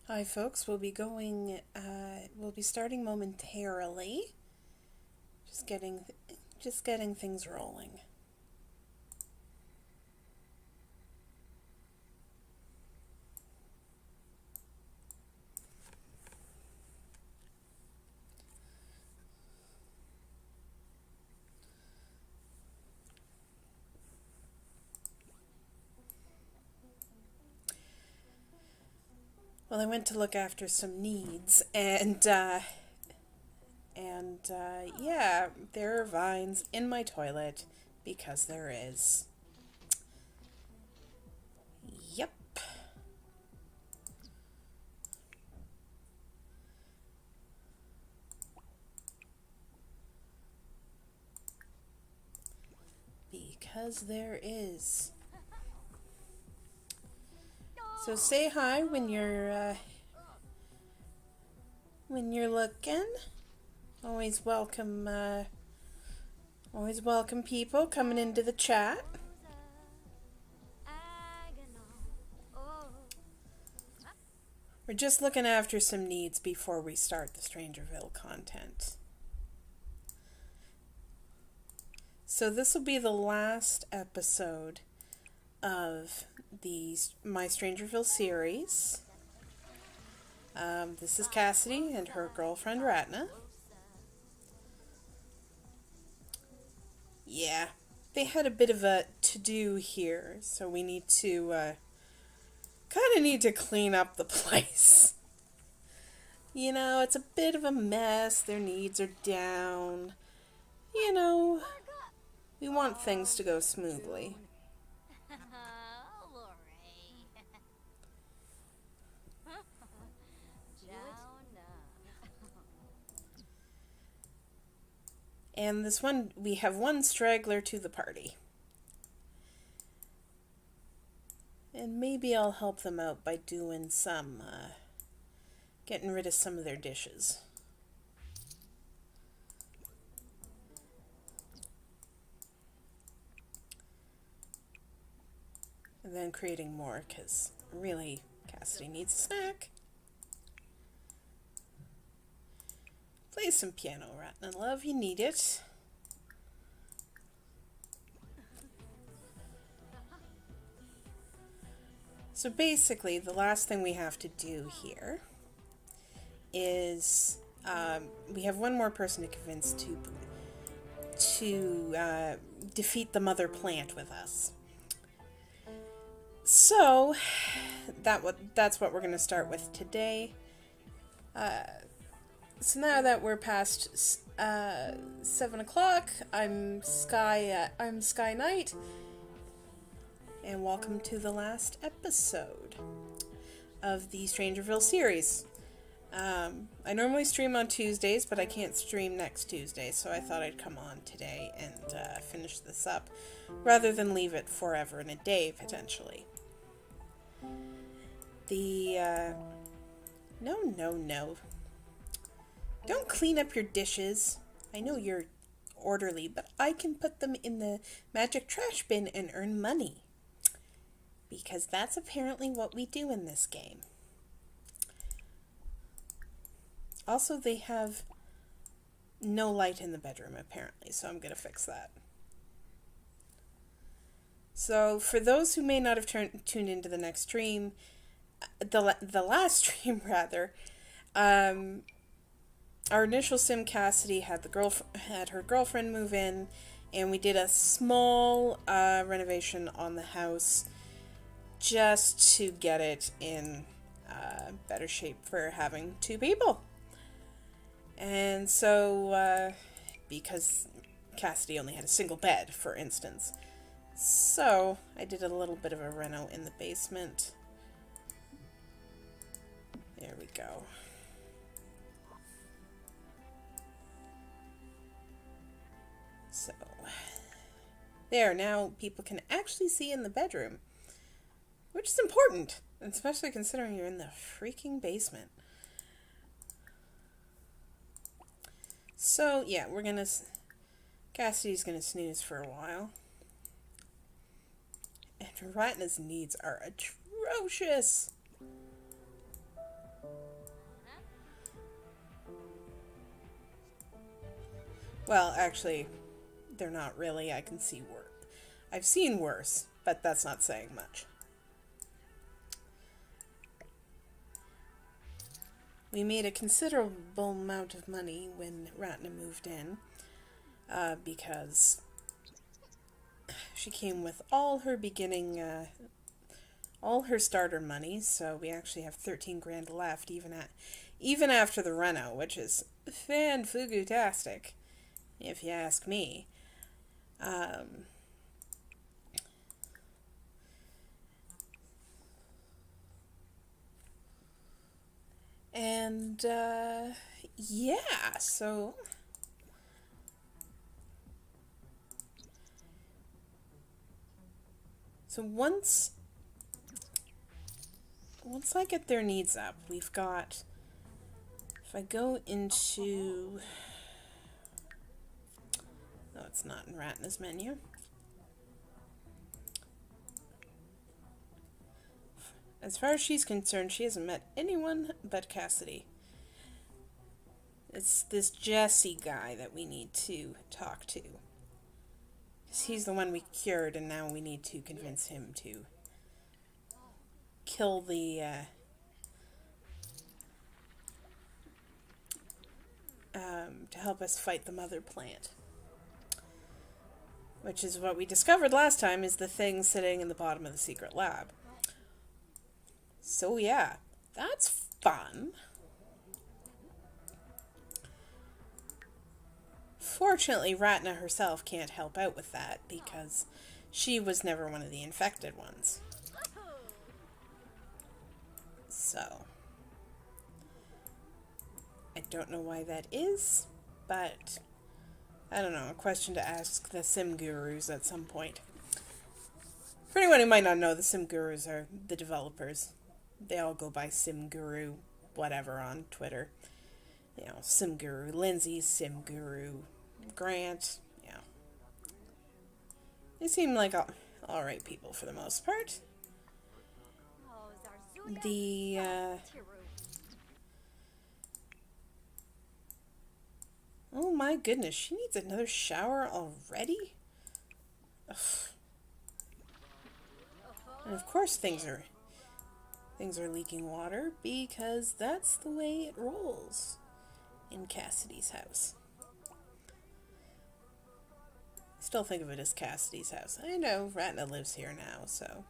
Hi folks, we'll be starting momentarily. Just getting, just getting things rolling. Well, I went to look after some needs, yeah, there are vines in my toilet because there is. Yep. Because there is. So say hi when you're looking. Always welcome. Always welcome people coming into the chat. We're just looking after some needs before we start the Strangerville content. So this will be the last episode of the My Strangerville series. This is Cassidy and her girlfriend Ratna. Yeah, they had a bit of a to-do here, so we need to, kind of need to clean up the place. You know, it's a bit of a mess, their needs are down. You know, we want things to go smoothly. And we have one straggler to the party. And maybe I'll help them out by doing getting rid of some of their dishes. And then creating more, because really, Cassidy needs a snack. Play some piano, Ratna love, you need it. So basically, the last thing we have to do here is we have one more person to convince to defeat the mother plant with us. So that's what we're going to start with today. So now that we're past 7 o'clock, I'm Sky Knight, and welcome to the last episode of the Strangerville series. I normally stream on Tuesdays, but I can't stream next Tuesday, so I thought I'd come on today and finish this up, rather than leave it forever and a day, potentially. No. Don't clean up your dishes. I know you're orderly, but I can put them in the magic trash bin and earn money. Because that's apparently what we do in this game. Also, they have no light in the bedroom, apparently, so I'm going to fix that. So, for those who may not have tuned into the next stream, the last stream, rather, our initial sim Cassidy had her girlfriend move in, and we did a small renovation on the house just to get it in better shape for having two people. And so, because Cassidy only had a single bed, for instance, so I did a little bit of a reno in the basement. There we go. So, there, now people can actually see in the bedroom, which is important, especially considering you're in the freaking basement. So, yeah, Cassidy's gonna snooze for a while. And Ratna's needs are atrocious. Well, actually, they're not really. I can see worse. I've seen worse, but that's not saying much. We made a considerable amount of money when Ratna moved in, because she came with all her beginning, all her starter money, so we actually have 13 grand left even after the reno, which is fan-fugu-tastic, if you ask me. And, yeah, so once I get their needs up, we've got, if I go into, no, it's not in Ratna's menu. As far as she's concerned, she hasn't met anyone but Cassidy. It's this Jesse guy that we need to talk to. Because he's the one we cured, and now we need to convince him to kill the, to help us fight the mother plant. Which is what we discovered last time, is the thing sitting in the bottom of the secret lab. So yeah, that's fun. Fortunately, Ratna herself can't help out with that, because she was never one of the infected ones. So, I don't know why that is, but I don't know, a question to ask the sim gurus at some point. For anyone who might not know, the sim gurus are the developers. They all go by sim guru whatever on Twitter. You know, sim guru Lindsay, sim guru Grant, yeah. They seem like alright people for the most part. Oh my goodness, she needs another shower already? Ugh. And of course things are leaking water, because that's the way it rolls in Cassidy's house. Still think of it as Cassidy's house. I know, Ratna lives here now, so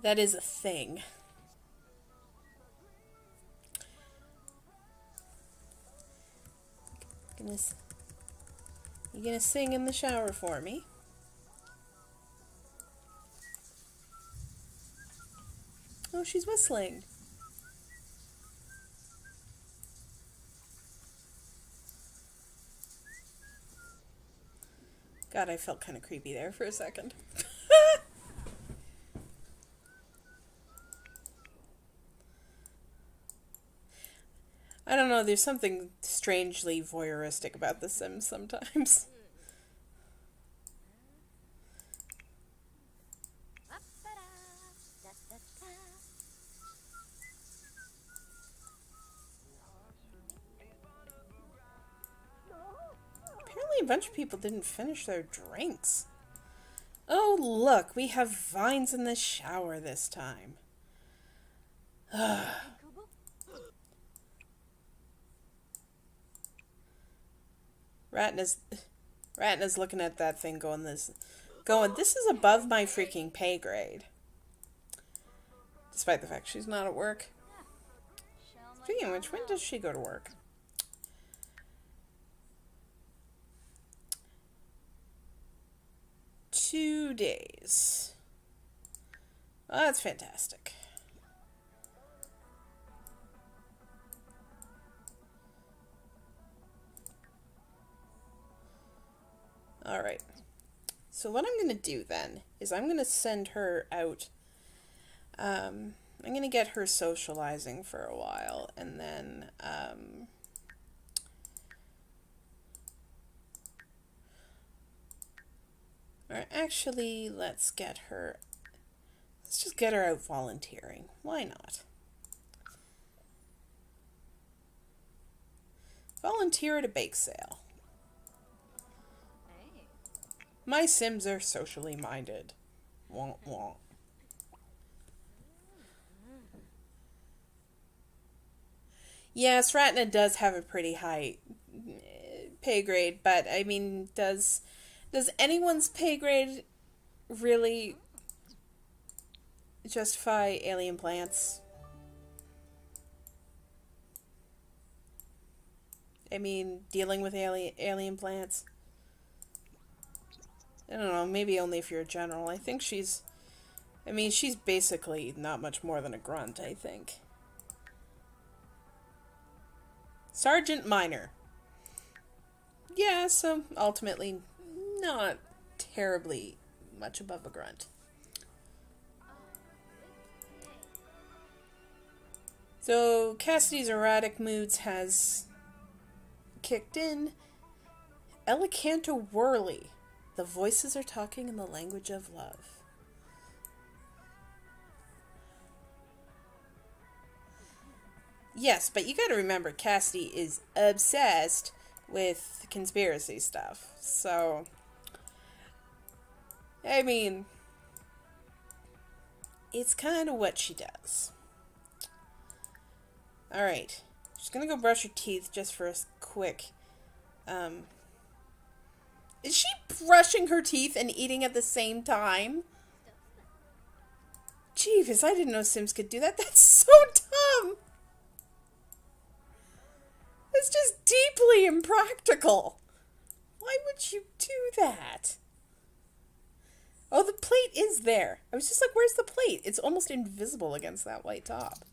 that is a thing. You gonna sing in the shower for me? Oh, she's whistling. God, I felt kind of creepy there for a second. I don't know, there's something strangely voyeuristic about The Sims sometimes. Apparently a bunch of people didn't finish their drinks. Oh, look, we have vines in the shower this time. Ratna's looking at that thing going, this is above my freaking pay grade. Despite the fact she's not at work. Speaking of which, when does she go to work? Two days. Well, that's fantastic. Alright. So what I'm going to do then is I'm going to send her out. I'm going to get her socializing for a while, and then or actually, let's just get her out volunteering. Why not? Volunteer at a bake sale. My Sims are socially minded. Won't won't. Yes, Ratna does have a pretty high pay grade, but I mean, does anyone's pay grade really justify alien plants? I mean, dealing with alien plants. I don't know, maybe only if you're a general. I think she's basically not much more than a grunt, I think. Sergeant Minor. Yeah, so ultimately not terribly much above a grunt. So Cassidy's erratic moods has kicked in. Elecanto Whirly. The voices are talking in the language of love. Yes, but you gotta remember, Cassidy is obsessed with conspiracy stuff. So, I mean, it's kind of what she does. Alright. She's gonna go brush her teeth just for a quick. Is she brushing her teeth and eating at the same time? Jeeves, I didn't know Sims could do that. That's so dumb! It's just deeply impractical. Why would you do that? Oh, the plate is there. I was just like, where's the plate? It's almost invisible against that white top.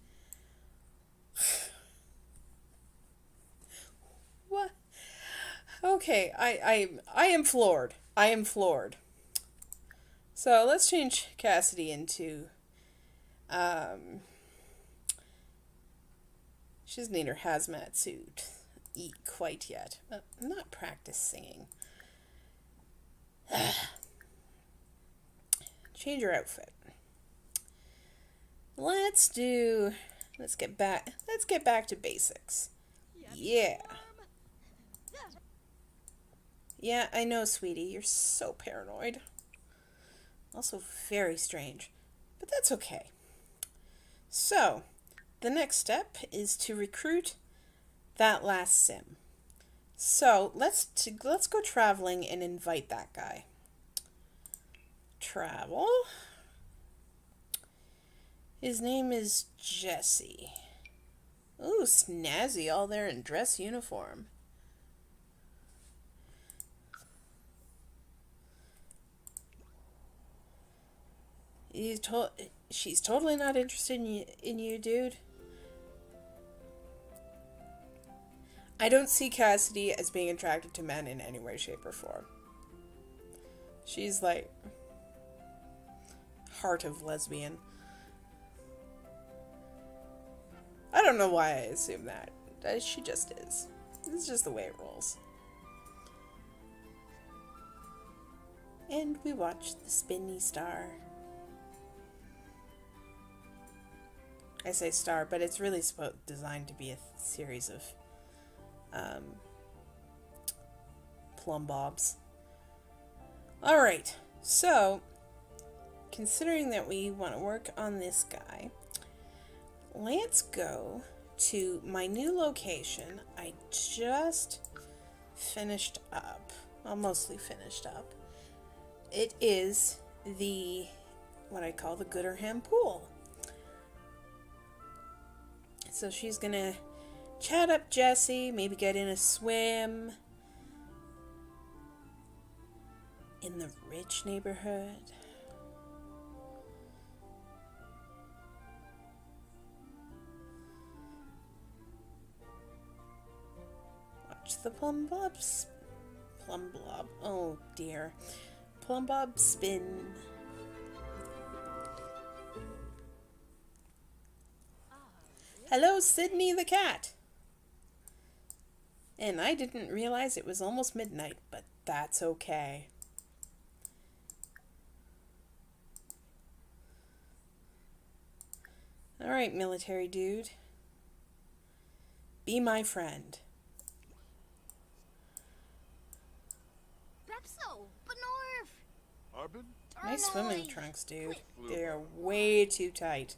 What? Okay, I am floored. I am floored. So let's change Cassidy into she doesn't need her hazmat suit eat quite yet. But I'm not practice singing. Change your outfit. Let's get back to basics. Yeah. Yeah, I know, sweetie. You're so paranoid. Also very strange. But that's okay. So, the next step is to recruit that last sim. So, let's go traveling and invite that guy. Travel. His name is Jesse. Ooh, snazzy, all there in dress uniform. She's totally not interested in you, dude. I don't see Cassidy as being attracted to men in any way, shape, or form. She's like heart of lesbian. I don't know why I assume that. She just is. It's just the way it rolls. And we watch the spinny star. I say star, but it's really designed to be a series of plumb bobs. Alright, so considering that we want to work on this guy, let's go to my new location. I just finished up, well, mostly finished up. It is what I call the Gooderham Pool. So she's gonna chat up Jesse, maybe get in a swim in the rich neighborhood. Watch the plum blob, oh dear, plum bob spin. Hello, Sydney the cat. And I didn't realize it was almost midnight, but that's okay. Alright, military dude. Be my friend. Nice swimming trunks, dude. They are way too tight.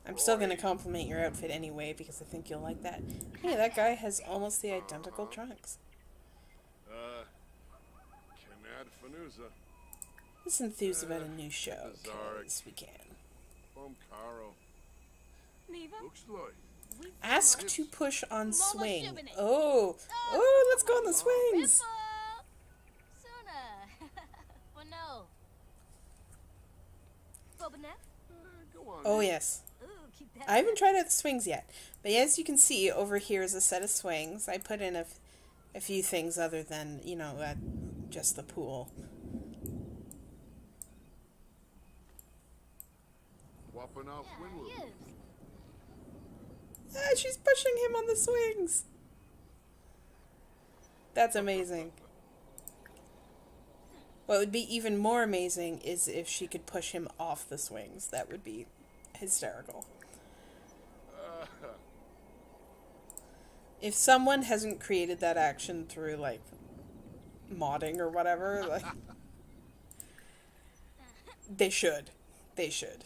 I'm still gonna compliment your outfit anyway because I think you'll like that. Hey, that guy has almost the identical trunks. Let's enthuse about a new show, because we can. Ask to push on swing. Oh, let's go on the swings. Oh yes. I haven't tried out the swings yet, but as you can see, over here is a set of swings. I put in a few things other than, you know, just the pool. She's pushing him on the swings. That's amazing. What would be even more amazing is if she could push him off the swings. That would be hysterical. If someone hasn't created that action through, like, modding or whatever, like, they should. They should.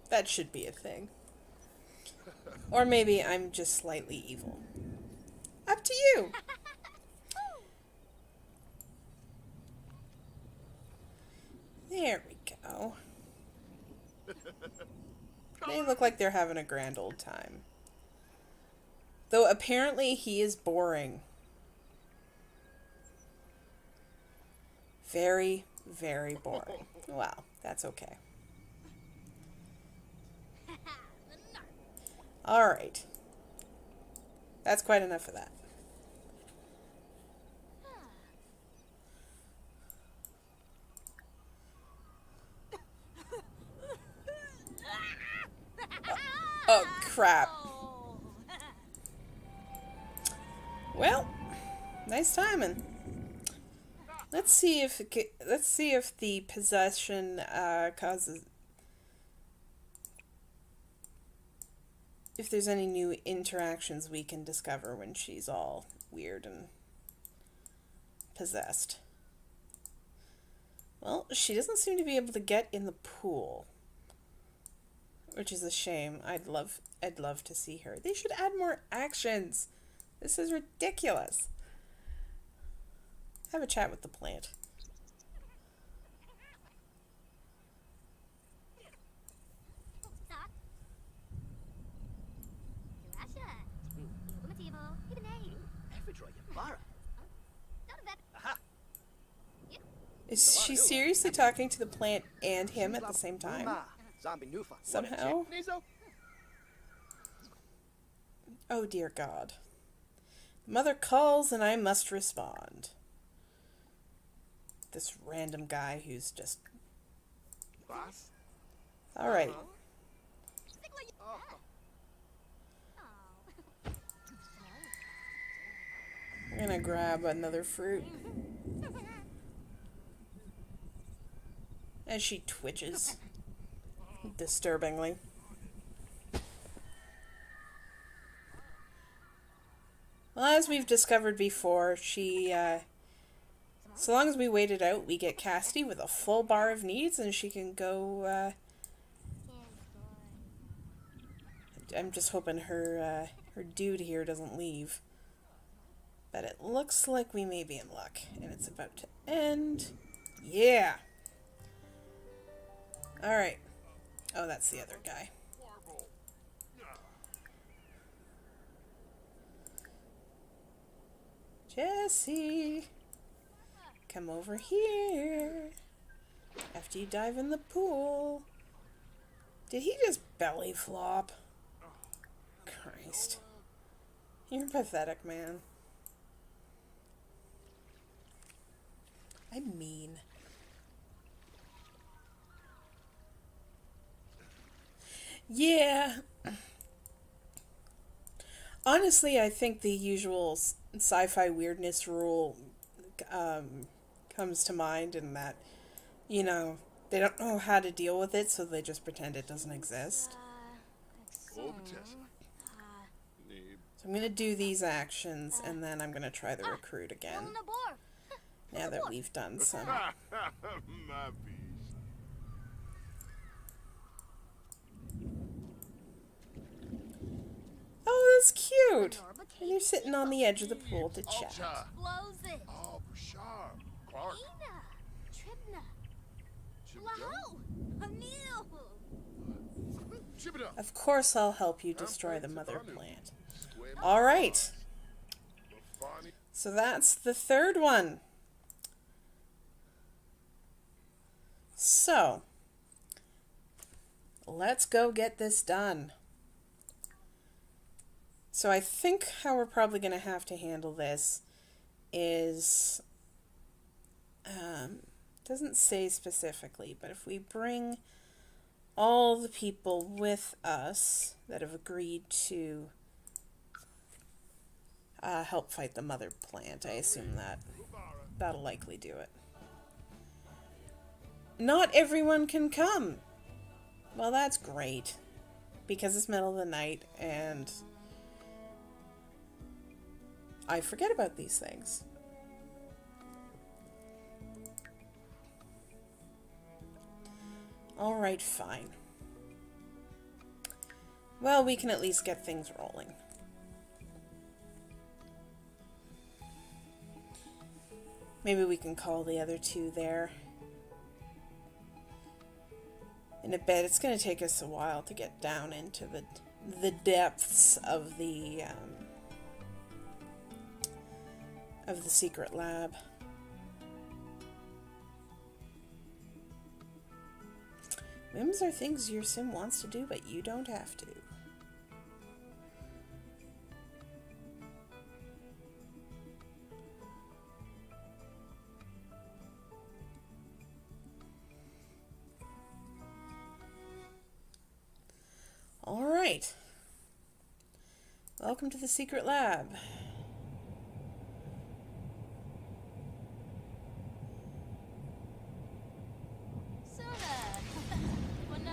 That should be a thing. Or maybe I'm just slightly evil. Up to you! There we go. They look like they're having a grand old time. Though apparently he is boring. Very, very boring. Wow, that's okay. Alright. That's quite enough of that. Oh, crap. Well, nice timing. Let's see if the possession causes, if there's any new interactions we can discover when she's all weird and possessed. Well, she doesn't seem to be able to get in the pool, which is a shame. I'd love to see her. They should add more actions. This is ridiculous. Have a chat with the plant. Is she seriously talking to the plant and him at the same time? Somehow? Oh dear God. Mother calls and I must respond. This random guy who's just... Alright. I'm gonna grab another fruit. As she twitches. Disturbingly. Well, as we've discovered before, she, so long as we wait it out, we get Cassidy with a full bar of needs, and she can go, I'm just hoping her dude here doesn't leave. But it looks like we may be in luck, and it's about to end. Yeah! Alright. Oh, that's the other guy. Jesse, come over here after you dive in the pool. Did he just belly flop? Christ. You're pathetic, man. I'm mean. Yeah. Honestly, I think the usual sci-fi weirdness rule comes to mind in that, you know, they don't know how to deal with it, so they just pretend it doesn't exist. So I'm going to do these actions, and then I'm going to try the recruit again. Now that we've done some. Oh, that's cute. And you're sitting on the edge of the pool to chat. Of course I'll help you destroy the mother plant. Alright. So that's the third one. So, let's go get this done. So I think how we're probably going to have to handle this is, doesn't say specifically, but if we bring all the people with us that have agreed to help fight the mother plant, I assume that'll likely do it. Not everyone can come. Well, that's great, because it's middle of the night and I forget about these things. Alright, fine. Well, we can at least get things rolling. Maybe we can call the other two there. In a bit, it's going to take us a while to get down into the depths of the secret lab. Whims are things your sim wants to do, but you don't have to. All right. Welcome to the secret lab.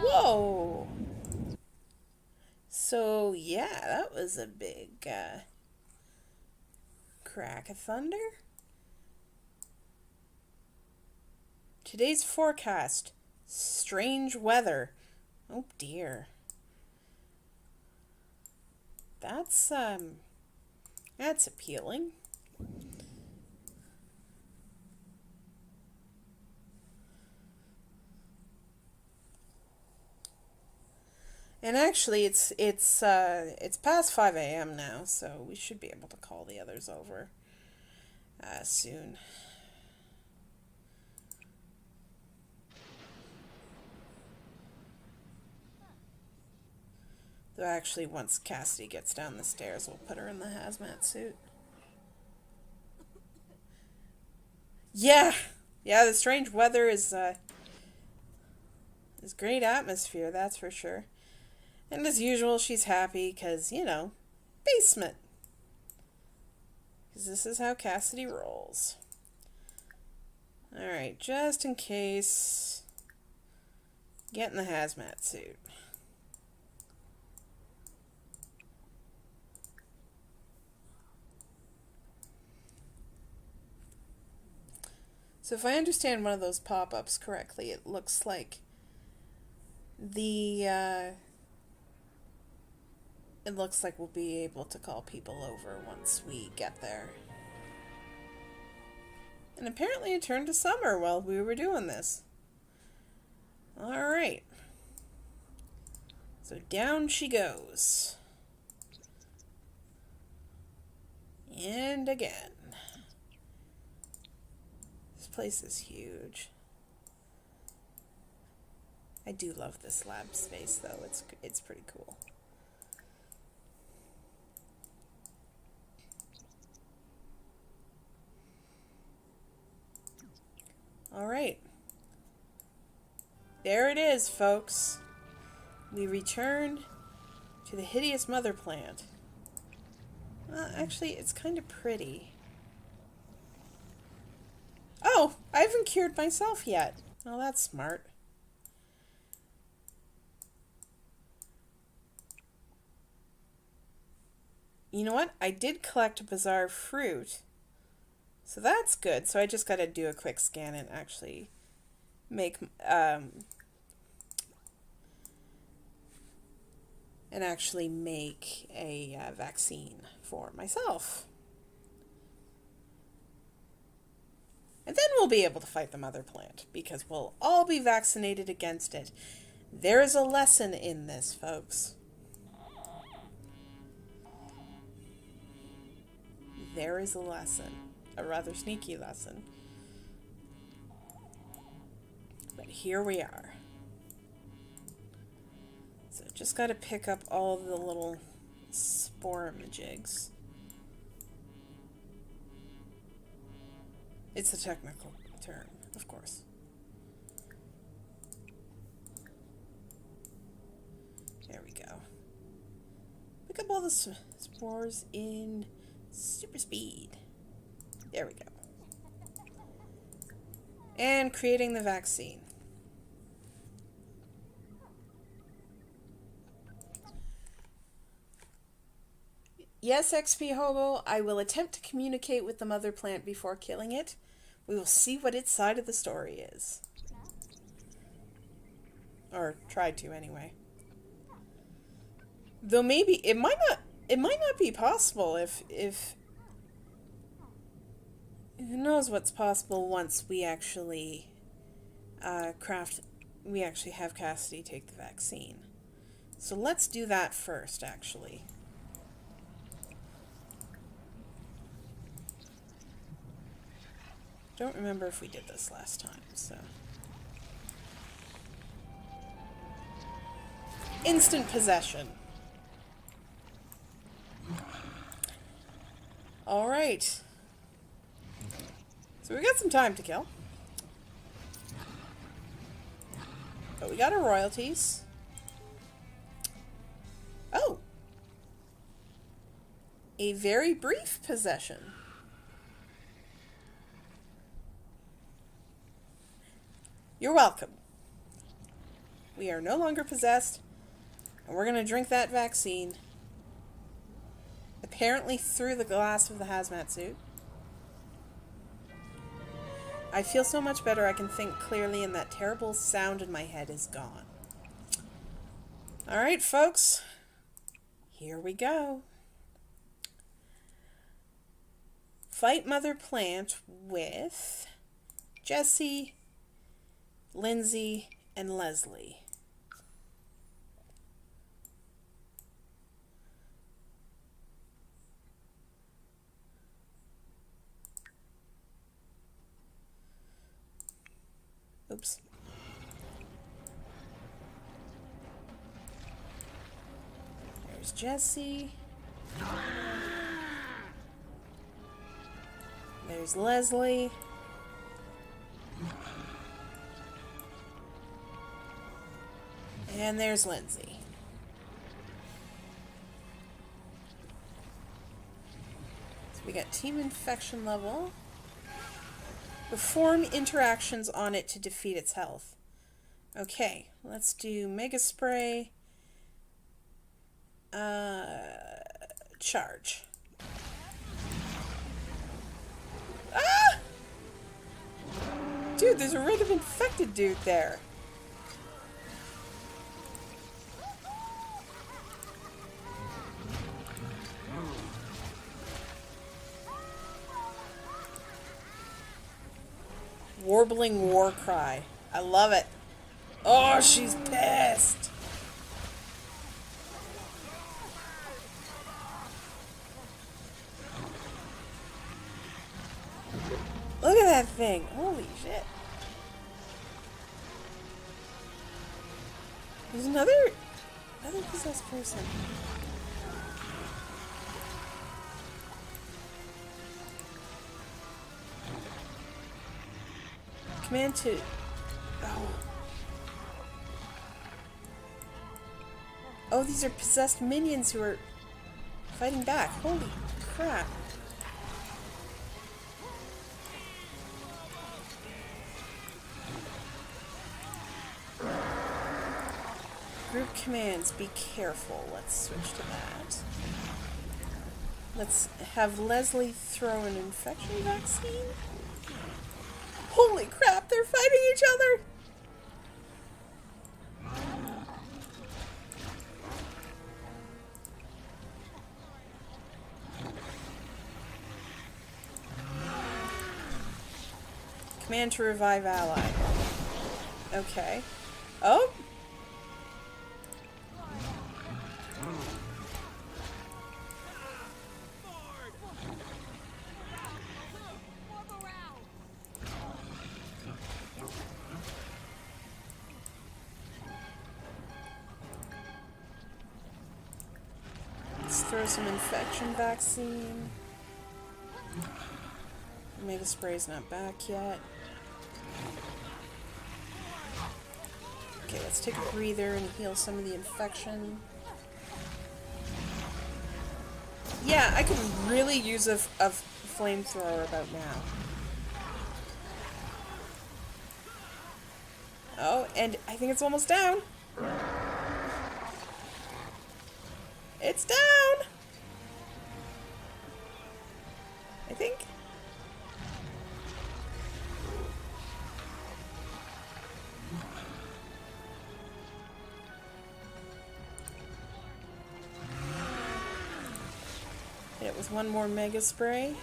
Whoa! So, yeah, that was a big crack of thunder. Today's forecast, strange weather. Oh dear. That's appealing. And actually, it's past 5 a.m. now, so we should be able to call the others over soon. Though actually, once Cassidy gets down the stairs, we'll put her in the hazmat suit. Yeah, the strange weather is great atmosphere, that's for sure. And as usual, she's happy because, you know, basement. Because this is how Cassidy rolls. Alright, just in case, get in the hazmat suit. So if I understand one of those pop-ups correctly, it looks like it looks like we'll be able to call people over once we get there. And apparently it turned to summer while we were doing this. Alright. So down she goes. And again. This place is huge. I do love this lab space though. It's pretty cool. Alright. There it is, folks. We return to the hideous mother plant. Well, actually, it's kind of pretty. Oh, I haven't cured myself yet. Oh, that's smart. You know what? I did collect a bizarre fruit. So that's good. So I just got to do a quick scan and actually make a vaccine for myself. And then we'll be able to fight the mother plant, because we'll all be vaccinated against it. There is a lesson in this, folks. There is a lesson. A rather sneaky lesson. But here we are. So just got to pick up all the little sporomajigs. It's a technical term, of course. There we go. Pick up all the spores in super speed. There we go. And creating the vaccine. Yes, XP Hobo, I will attempt to communicate with the mother plant before killing it. We will see what its side of the story is. Or try to, anyway. Though maybe it might not be possible if who knows what's possible once we actually we actually have Cassidy take the vaccine. So let's do that first, actually. Don't remember if we did this last time, so. Instant possession. Alright. So we got some time to kill. But we got our royalties. Oh! A very brief possession. You're welcome. We are no longer possessed, and we're going to drink that vaccine. Apparently through the glass of the hazmat suit. I feel so much better. I can think clearly, and that terrible sound in my head is gone. Alright, folks. Here we go. Fight Mother Plant with Jesse, Lindsay, and Leslie. Oops. There's Jesse. There's Leslie. And there's Lindsay. So we got team infection level. Perform interactions on it to defeat its health. Okay, let's do Mega Spray. Charge. Ah! Dude, there's a random infected dude there. Warbling war cry. I love it. Oh, she's pissed. Look at that thing. Holy shit. There's another possessed person. Command to... Oh. Oh, these are possessed minions who are fighting back. Holy crap. Group commands, be careful. Let's switch to that. Let's have Leslie throw an infection vaccine. Holy crap, they're fighting each other! Command to revive ally. Okay. Oh! Let's throw some infection vaccine. Mega spray's not back yet. Okay, let's take a breather and heal some of the infection. Yeah, I could really use a flamethrower about now. Oh, and I think it's almost down. It's down! I think. Hit it with one more mega spray.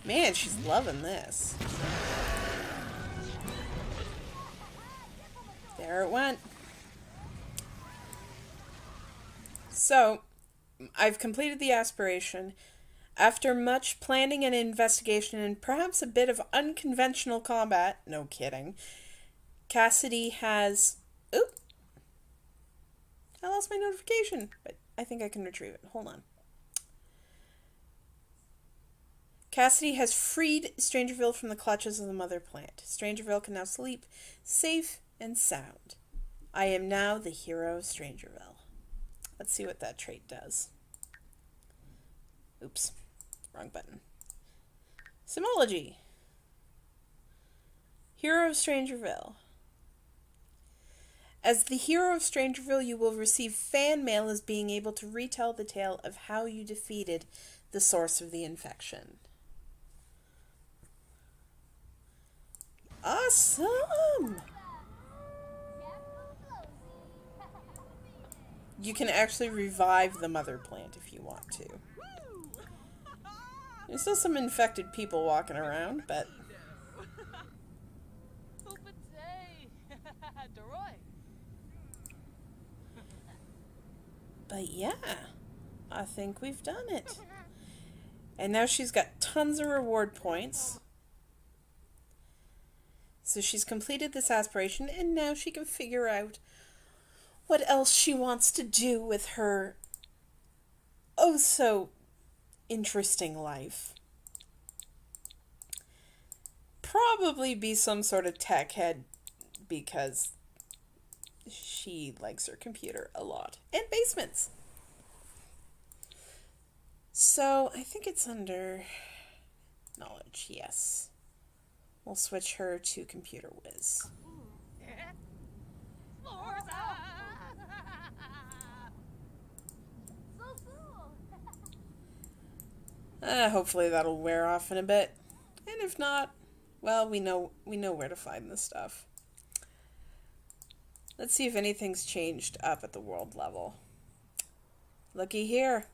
Man, she's loving this. There it went. So, I've completed the aspiration. After much planning and investigation and perhaps a bit of unconventional combat, no kidding, Cassidy has... Oop! I lost my notification, but I think I can retrieve it. Hold on. Cassidy has freed Strangerville from the clutches of the mother plant. Strangerville can now sleep safe and sound. I am now the hero of Strangerville. Let's see what that trait does. Oops. Wrong button. Symbology. Hero of Strangerville. As the hero of Strangerville, you will receive fan mail as being able to retell the tale of how you defeated the source of the infection. Awesome! You can actually revive the mother plant if you want to. There's still some infected people walking around, but... But yeah, I think we've done it. And now she's got tons of reward points. So she's completed this aspiration, and now she can figure out what else she wants to do with her oh so interesting life. Probably be some sort of tech head because she likes her computer a lot. And basements. So I think it's under knowledge, yes. We'll switch her to computer whiz. Hopefully that'll wear off in a bit. And if not, well, we know where to find this stuff. Let's see if anything's changed up at the world level. Looky here.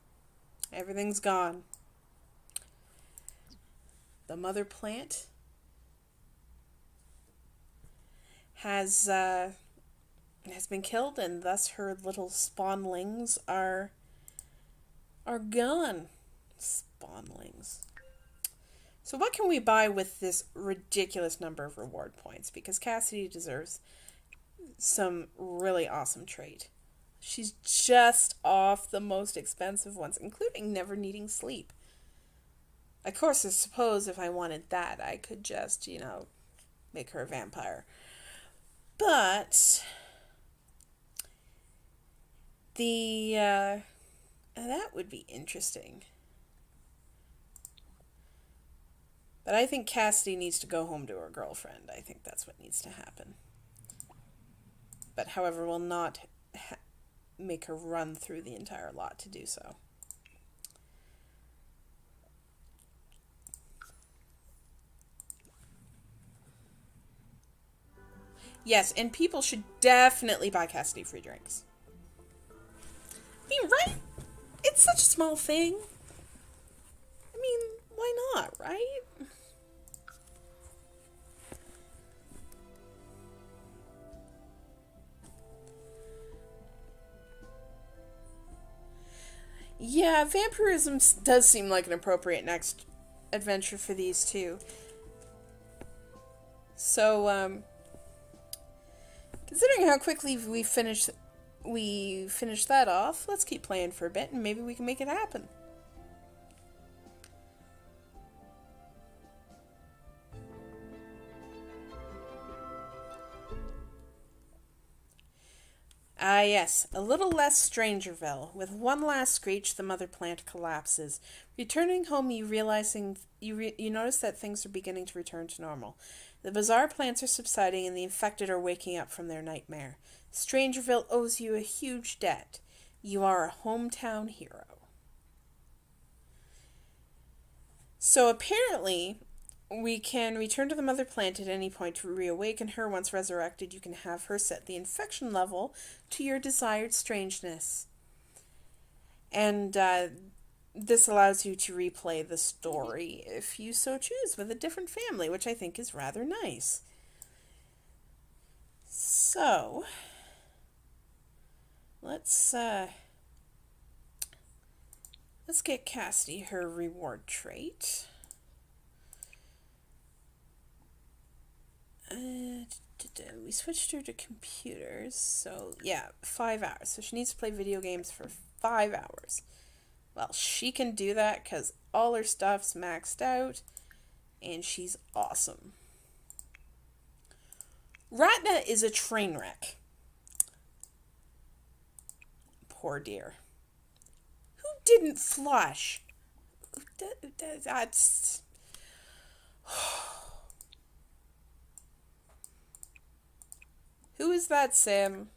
Everything's gone. The mother plant has been killed, and thus her little spawnlings are gone. Spawnlings. So what can we buy with this ridiculous number of reward points? Because Cassidy deserves some really awesome trait. She's just off the most expensive ones, including never needing sleep. Of course, I suppose if I wanted that, I could just, make her a vampire. But the That would be interesting. But I think Cassidy needs to go home to her girlfriend. I think that's what needs to happen. But however, will not make her run through the entire lot to do so. Yes, and people should definitely buy Cassidy free drinks. I mean, right? It's such a small thing. I mean, why not, right? Yeah, vampirism does seem like an appropriate next adventure for these two. So, considering how quickly we finished that off, let's keep playing for a bit and maybe we can make it happen. Ah, yes, a little less Strangerville. With one last screech, the mother plant collapses. Returning home, you notice that things are beginning to return to normal. The bizarre plants are subsiding, and the infected are waking up from their nightmare. Strangerville owes you a huge debt. You are a hometown hero. So apparently, we can return to the mother plant at any point to reawaken her. Once resurrected, you can have her set the infection level to your desired strangeness. And this allows you to replay the story, if you so choose, with a different family, which I think is rather nice. So, let's get Cassidy her reward trait. We switched her to computers, so yeah, 5 hours. So she needs to play video games for 5 hours. Well, she can do that because all her stuff's maxed out, and she's awesome. Ratna is a train wreck. Poor dear. Who didn't flush? That's... Who is that, Sam?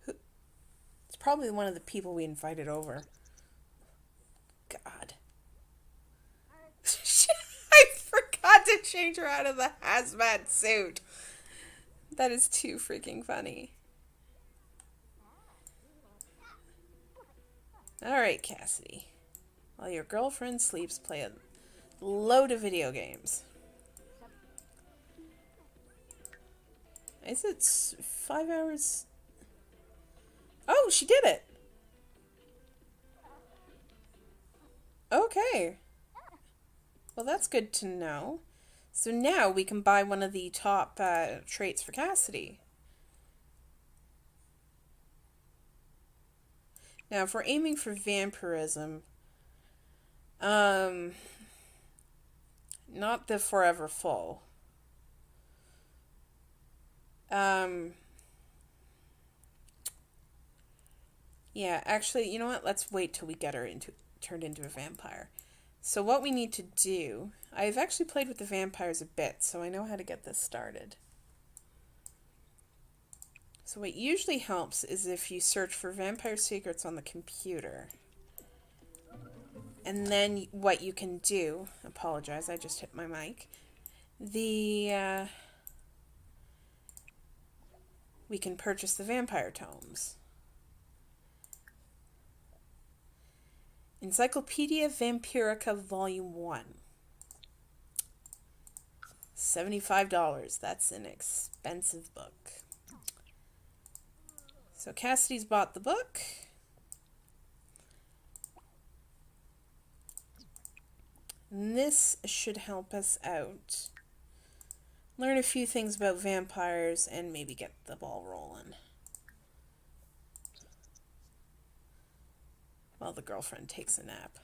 It's probably one of the people we invited over. God. I forgot to change her out of the hazmat suit. That is too freaking funny. Alright, Cassidy. While your girlfriend sleeps, play a load of video games. Is it 5 hours? Oh, she did it! Okay. Well, that's good to know. So now we can buy one of the top traits for Cassidy. Now, if we're aiming for vampirism, not the forever full. Yeah, actually, you know what? Let's wait till we get her turned into a vampire. So what we need to do... I've actually played with the vampires a bit, so I know how to get this started. So what usually helps is if you search for vampire secrets on the computer. And then what you can do... Apologize, I just hit my mic. We can purchase the vampire tomes. Encyclopedia Vampirica Volume 1. $75. That's an expensive book. So Cassidy's bought the book. And this should help us out. Learn a few things about vampires and maybe get the ball rolling. While the girlfriend takes a nap.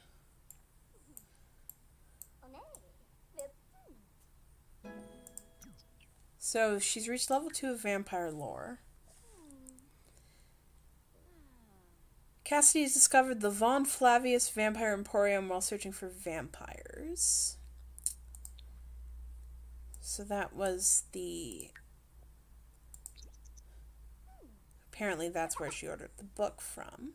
So she's reached level 2 of vampire lore. Cassidy has discovered the Von Flavius Vampire Emporium while searching for vampires. So that was the... Apparently that's where she ordered the book from.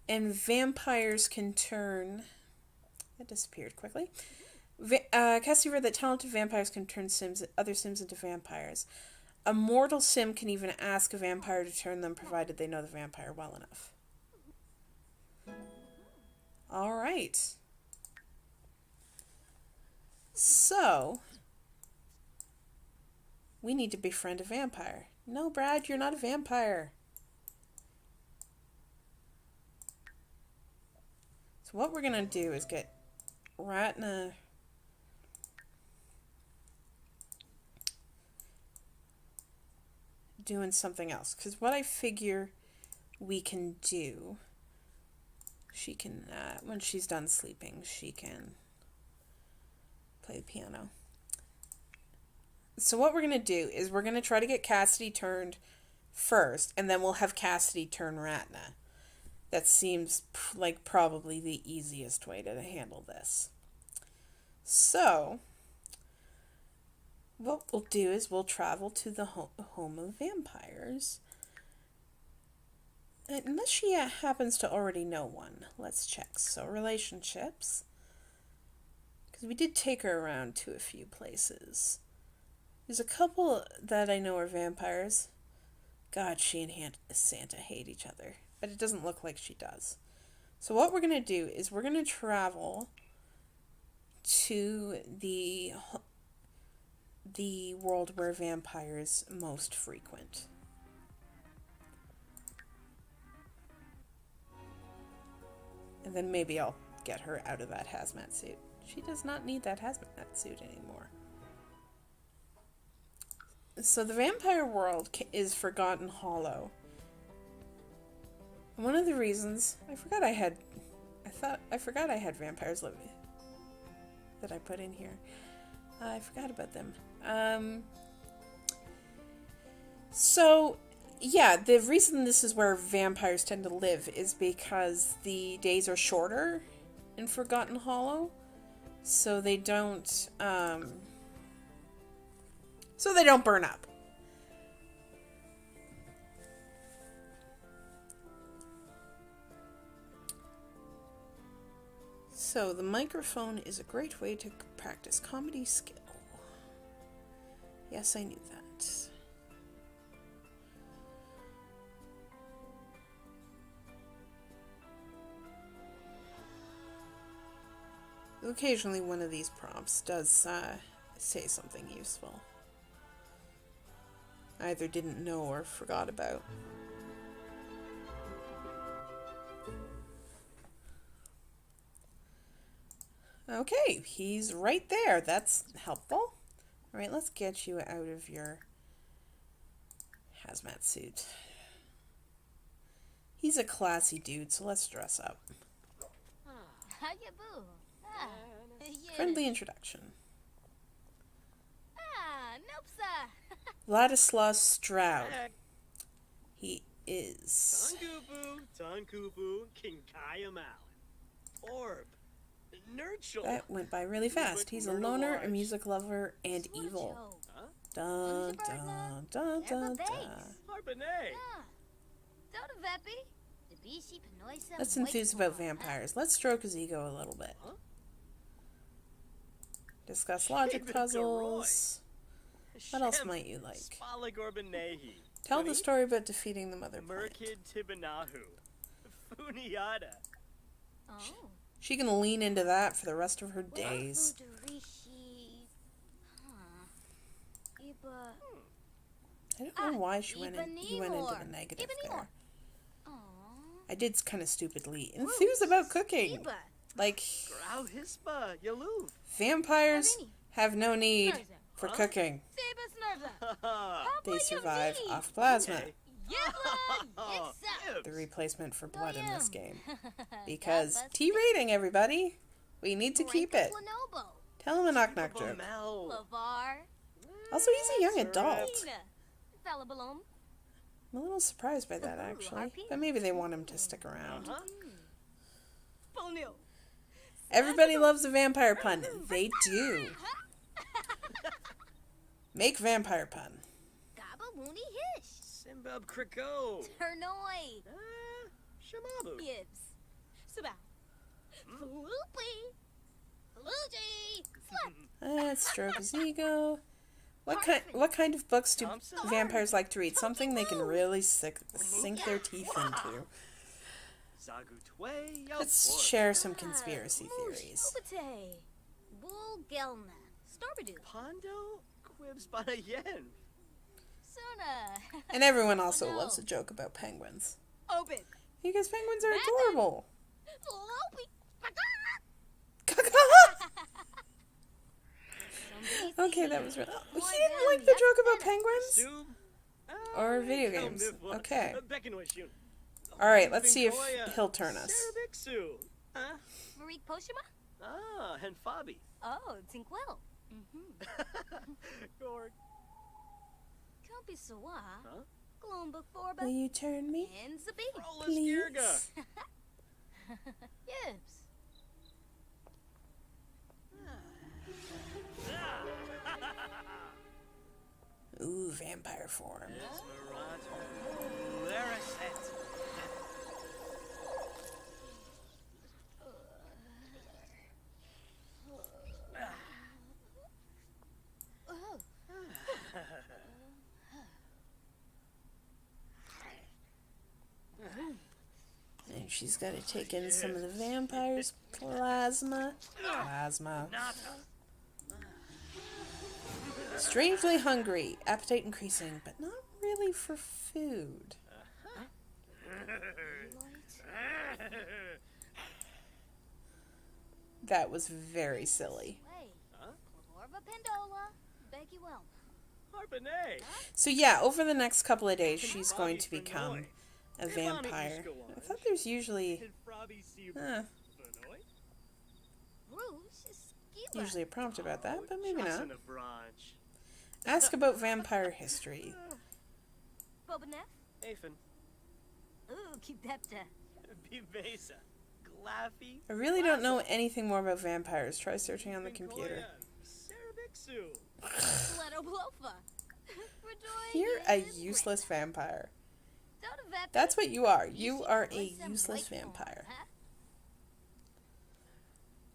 And vampires can turn... It disappeared quickly. Cassidy read that talented vampires can turn other Sims into vampires. A mortal Sim can even ask a vampire to turn them, provided they know the vampire well enough. Alright. So, we need to befriend a vampire. No, Brad, you're not a vampire. So what we're going to do is get Ratna... doing something else. Because what I figure we can do... She can, when she's done sleeping, she can play the piano. So what we're going to do is we're going to try to get Cassidy turned first, and then we'll have Cassidy turn Ratna. That seems like probably the easiest way to handle this. So, what we'll do is we'll travel to the home of vampires. Unless she happens to already know one. Let's check. So, relationships. Because we did take her around to a few places. There's a couple that I know are vampires. God, she and Santa hate each other. But it doesn't look like she does. So what we're going to do is we're going to travel to the world where vampires most frequent. And then maybe I'll get her out of that hazmat suit. She does not need that hazmat suit anymore. So the vampire world is Forgotten Hollow. One of the reasons I forgot I had vampires living that I put in here. I forgot about them. So yeah, the reason this is where vampires tend to live is because the days are shorter in Forgotten Hollow, so they don't burn up. So, the microphone is a great way to practice comedy skill. Yes, I knew that. Occasionally one of these prompts does say something useful. I either didn't know or forgot about. Okay, he's right there. That's helpful. Alright, let's get you out of your hazmat suit. He's a classy dude, so let's dress up. Friendly introduction. Vladislav Stroud. He is... Tankubu, Kinkaya Malin. Orb. That went by really fast. He's a loner, a music lover, and evil. Dun, dun, dun, dun, dun. Let's enthuse about vampires. Let's stroke his ego a little bit. Discuss logic puzzles. What else might you like? Tell the story about defeating the mother plant. She can lean into that for the rest of her days. I don't know why he went into the negative there. I did kind of stupidly enthuse about cooking. Like, vampires have no need for cooking. They survive off plasma. The replacement for blood in this game. Because T rating, everybody. We need to keep it. Tell him a knock-knock joke. Also, he's a young adult. I'm a little surprised by that, actually. But maybe they want him to stick around. Everybody loves a vampire pun. They do. Make vampire pun. Simbab Kriko. Ternoi. Shamabu. Gibbs. Sabah. Floopy. Luigi. Let's stroke his ego. What kind of books do vampires like to read? Something they can really sink their teeth into. Let's share some conspiracy theories. Bull Gelna. Starbadu. Pondo Quibs Bana Yen. Suna. And everyone also loves a joke about penguins. Open. Because penguins are adorable. Floopy. Okay, that was really... He didn't like the joke about penguins? Or video games. Okay. Alright, let's see if he'll turn us. Marik Poshima? Ah, and Fabi. Oh, Tinkwell. Gorg. Kampi Sawa. Huh? Glomba Forba. Will you turn me? And Zabi. Please? Gibbs. Ooh, vampire form. And she's got to take in some of the vampire's plasma. Strangely hungry, appetite increasing, but not really for food. That was very silly. So yeah, over the next couple of days, she's going to become a vampire. I thought there's usually a prompt about that, but maybe not. Ask about vampire history. I really don't know anything more about vampires. Try searching on the computer. You're a useless vampire. That's what you are. You are a useless vampire.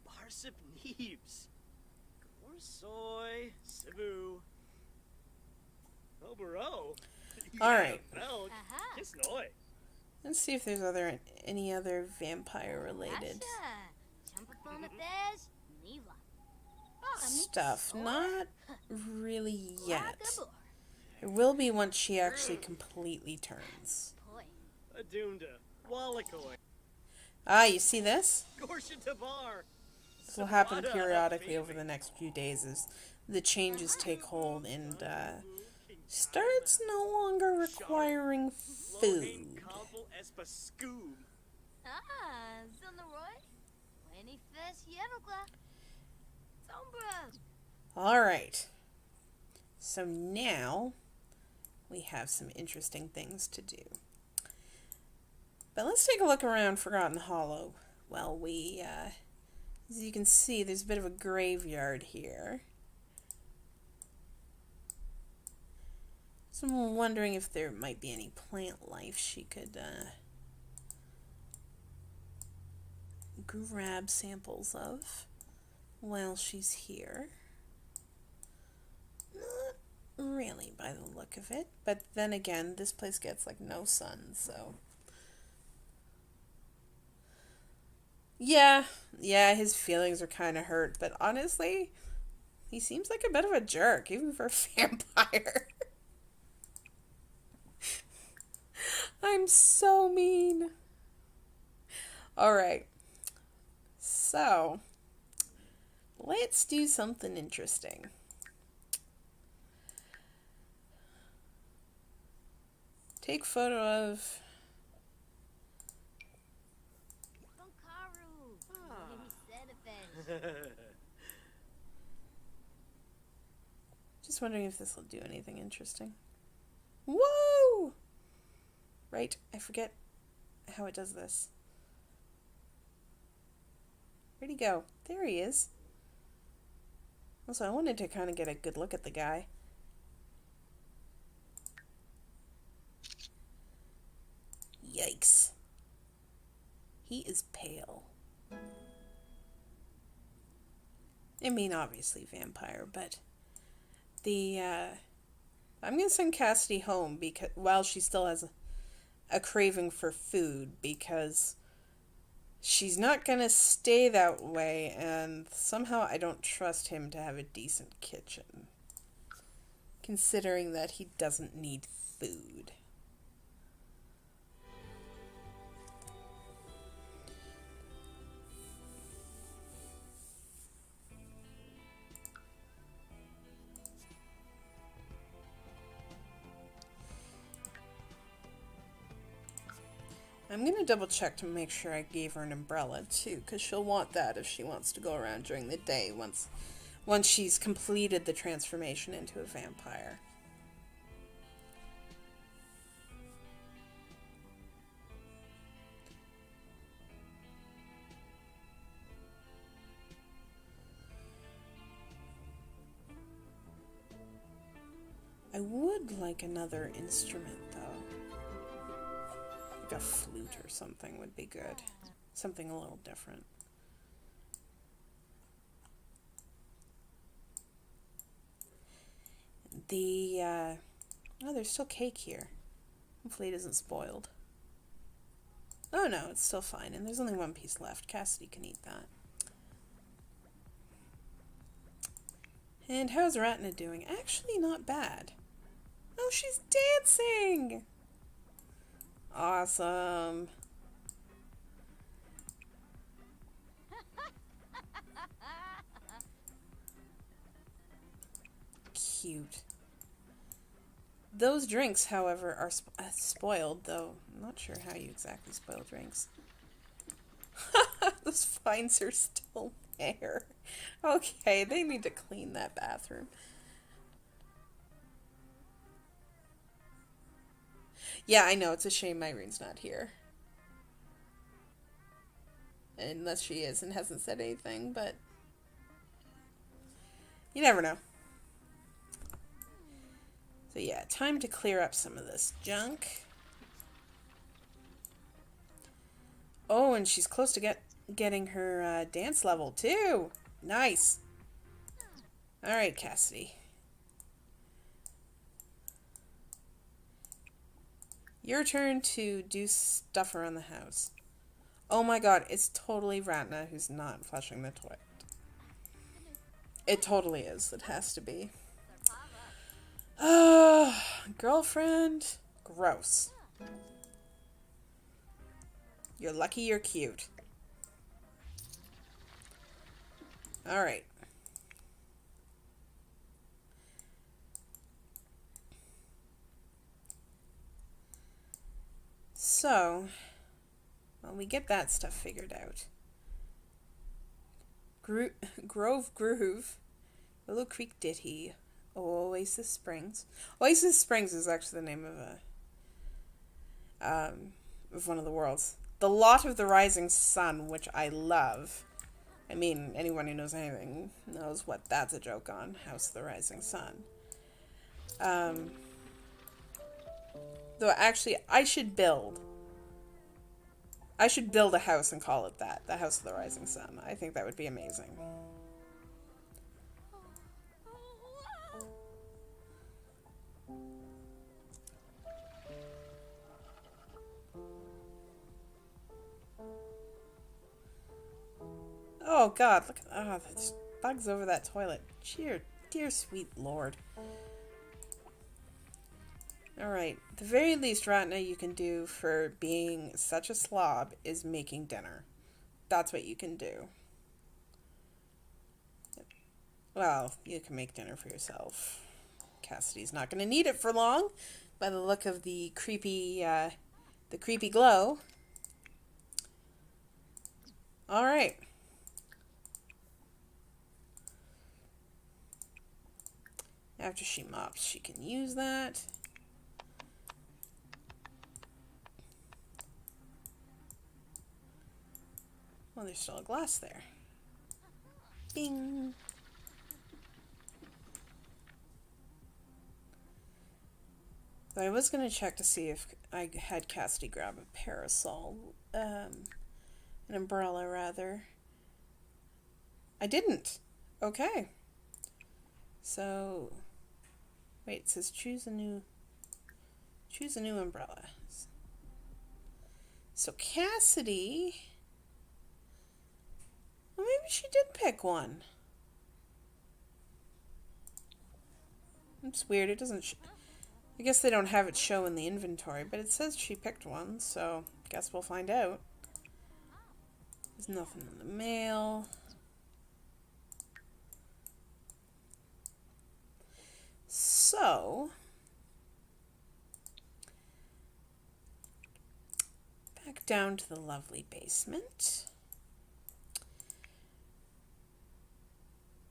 Barsip Neebs. Gorsoy. Cebu. Obero. Alright. Kisnoy. Let's see if there's any other vampire related stuff. Not really yet. There will be once she actually completely turns. Ah, you see this? This will happen periodically over the next few days as the changes take hold and starts no longer requiring food. Alright. So now we have some interesting things to do. But let's take a look around Forgotten Hollow. Well, as you can see, there's a bit of a graveyard here. So I'm wondering if there might be any plant life she could grab samples of while she's here. Not really by the look of it, but then again, this place gets like no sun, so... Yeah, his feelings are kind of hurt, but honestly, he seems like a bit of a jerk, even for a vampire. I'm so mean. Alright, so, let's do something interesting. Take photo of... Just wondering if this will do anything interesting. Whoa! right? I forget how it does this. Where'd he go? There he is. Also, I wanted to kind of get a good look at the guy. Yikes. He is pale. I mean, obviously vampire, but the, I'm going to send Cassidy home because while she still has a craving for food, because she's not going to stay that way, and somehow I don't trust him to have a decent kitchen, considering that he doesn't need food. I'm going to double check to make sure I gave her an umbrella too, because she'll want that if she wants to go around during the day once she's completed the transformation into a vampire. I would like another instrument though. Like a flute or something would be good. Something a little different. Oh, there's still cake here. Hopefully it isn't spoiled. Oh no, it's still fine, and there's only one piece left. Cassidy can eat that. And how's Ratna doing? Actually, not bad. Oh, she's dancing! Awesome. Cute. Those drinks, however, are spoiled, though I'm not sure how you exactly spoil drinks. Those fines are still there. Okay, they need to clean that bathroom. Yeah, I know, it's a shame Irene's not here. Unless she is and hasn't said anything, but you never know. So yeah, time to clear up some of this junk. Oh, and she's close to getting her dance level too. Nice. All right, Cassidy. Your turn to do stuff around the house. Oh my god, it's totally Ratna who's not flushing the toilet. It totally is. It has to be. Girlfriend. Gross. You're lucky you're cute. Alright. So, well, we get that stuff figured out. Grove Groove. Willow Creek Ditty. Oasis Springs. Oasis Springs is actually the name of one of the worlds. The Lot of the Rising Sun, which I love. I mean, anyone who knows anything knows what that's a joke on. House of the Rising Sun. Though actually, I should build a house and call it that. The House of the Rising Sun. I think that would be amazing. Oh god, look at there's bugs over that toilet. Dear sweet lord. Alright, the very least Ratna you can do for being such a slob is making dinner. That's what you can do. Well, you can make dinner for yourself. Cassidy's not going to need it for long, by the look of the creepy glow. Alright. After she mops, she can use that. there's still a glass there. Bing! So I was going to check to see if I had Cassidy grab a parasol. An umbrella, rather. I didn't. Okay. So, wait, it says choose a new umbrella. So Cassidy, well, maybe she did pick one. It's weird. It doesn't. I guess they don't have it show in the inventory, but it says she picked one. So guess we'll find out. There's nothing in the mail. So, back down to the lovely basement.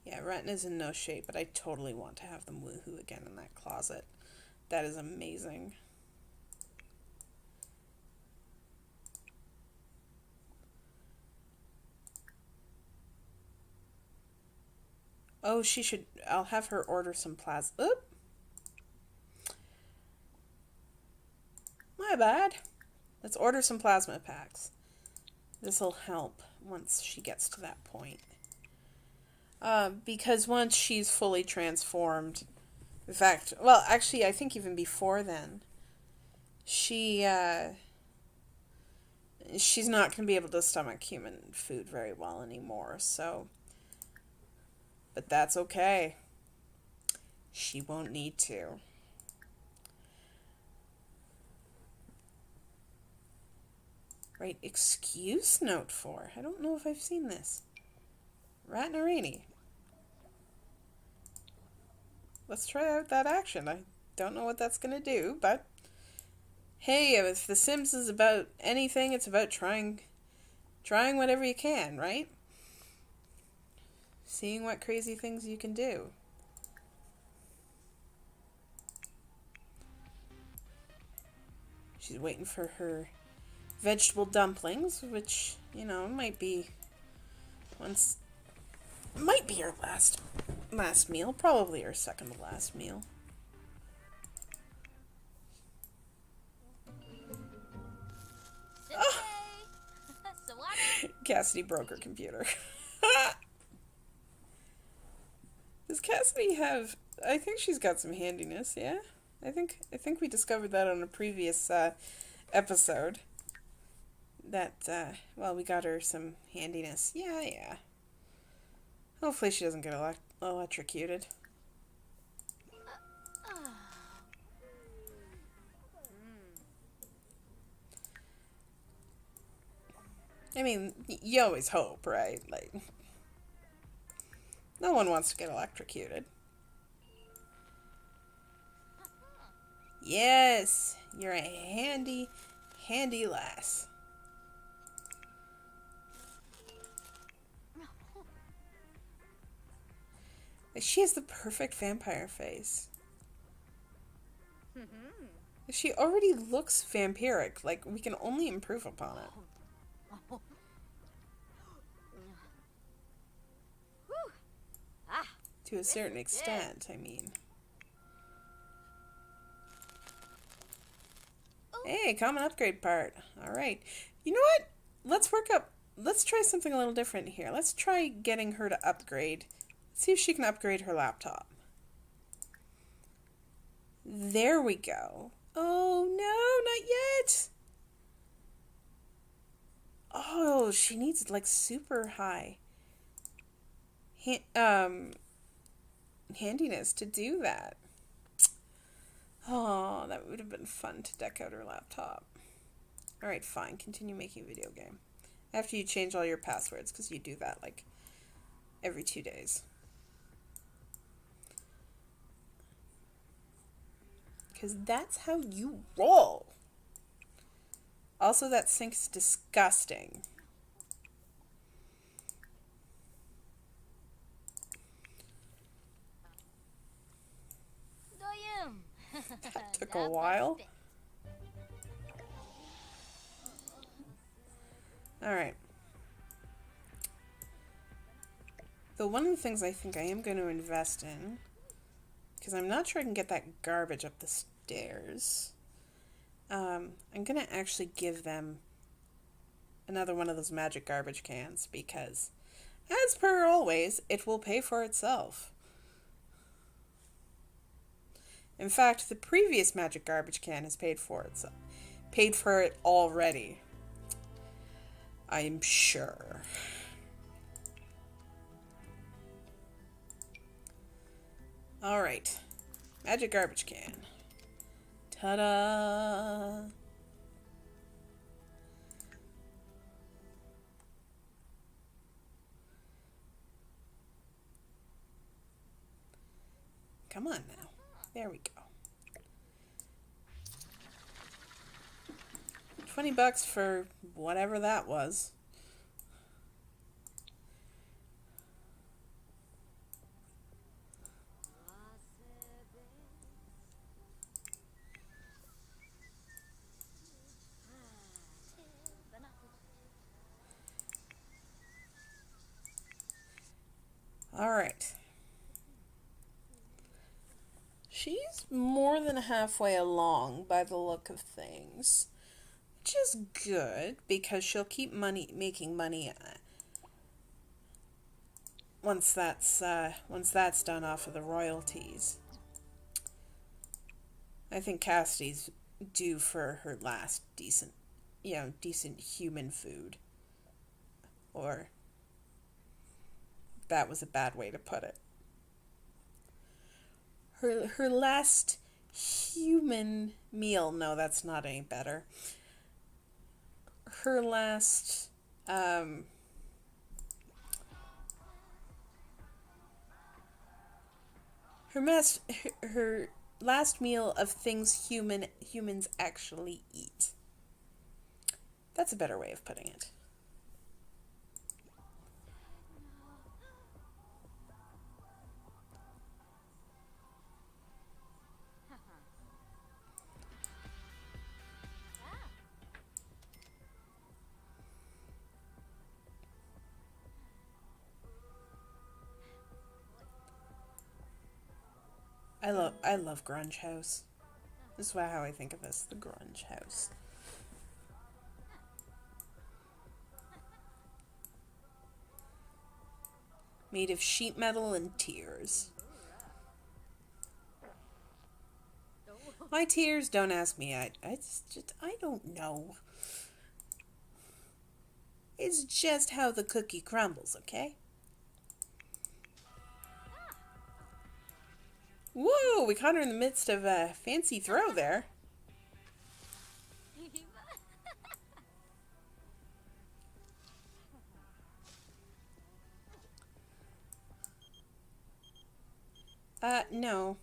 Yeah, Retina's in no shape, but I totally want to have them woohoo again in that closet. That is amazing. Oh, she should. I'll have her order some plasma. Oop! My bad. Let's order some plasma packs. This'll help once she gets to that point. Because once she's fully transformed, in fact, well, actually, I think even before then, she's not going to be able to stomach human food very well anymore, so. But that's okay. She won't need to. Right, excuse note 4. I don't know if I've seen this. Ratnarini. Let's try out that action. I don't know what that's going to do, but hey, if The Sims is about anything, it's about trying whatever you can, right? Seeing what crazy things you can do. She's waiting for her vegetable dumplings, which, you know, might be her last meal, probably her second to last meal. Oh. Cassidy broke her computer. Does Cassidy have... I think she's got some handiness, yeah? I think we discovered that on a previous episode. That, well, we got her some handiness. Yeah. Hopefully she doesn't get electrocuted. I mean, you always hope, right? Like, no one wants to get electrocuted. Yes, you're a handy lass. She has the perfect vampire face. She already looks vampiric. Like, we can only improve upon it. To a certain extent, I mean. Hey, common upgrade part. Alright. You know what? Let's try something a little different here. Let's try getting her to upgrade. See if she can upgrade her laptop. There we go. Oh, no, not yet. Oh, she needs, like, super high handiness to do that. Oh, that would have been fun to deck out her laptop. Alright, fine. Continue making a video game. After you change all your passwords, because you do that, like, every 2 days. Because that's how you roll. Also, that sink's disgusting. That took a while. Alright. Though one of the things I think I am going to invest in, because I'm not sure I can get that garbage up the stairs, I'm going to actually give them another one of those magic garbage cans, because, as per always, it will pay for itself. In fact, the previous magic garbage can has paid for itself. Paid for it already. I'm sure. Alright. Magic garbage can. Ta-da! Come on now. There we go. $20 for whatever that was. Alright. She's more than halfway along by the look of things. Which is good, because she'll keep making money once that's done off of the royalties. I think Cassidy's due for her last decent human food. Or that was a bad way to put it. Her last human meal. No, that's not any better. Her last her last meal of things humans actually eat. That's a better way of putting it. I love Grunge House. This is how I think of this, the Grunge House. Made of sheet metal and tears. Why tears? Don't ask me. I don't know. It's just how the cookie crumbles, okay? Whoa, we caught her in the midst of a fancy throw there. No.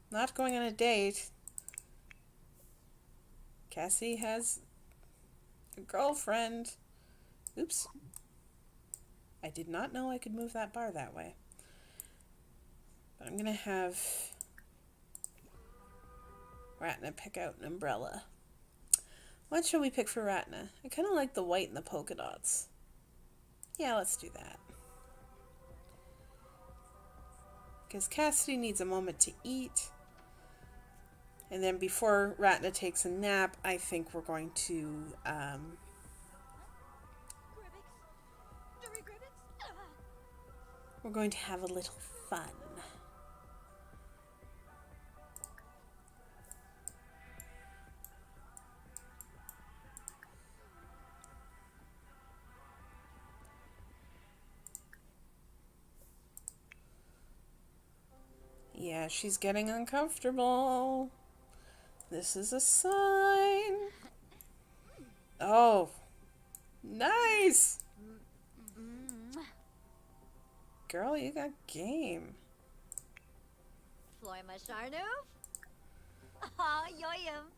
Not going on a date. Cassie has a girlfriend. Oops. I did not know I could move that bar that way. But I'm going to have Ratna pick out an umbrella. What should we pick for Ratna? I kind of like the white and the polka dots. Yeah, let's do that. Because Cassidy needs a moment to eat. And then before Ratna takes a nap, I think we're going to have a little fun. Yeah, she's getting uncomfortable. This is a sign. Oh, nice. Girl, you got game. Floy my Sharnoof? Aw, yoyum.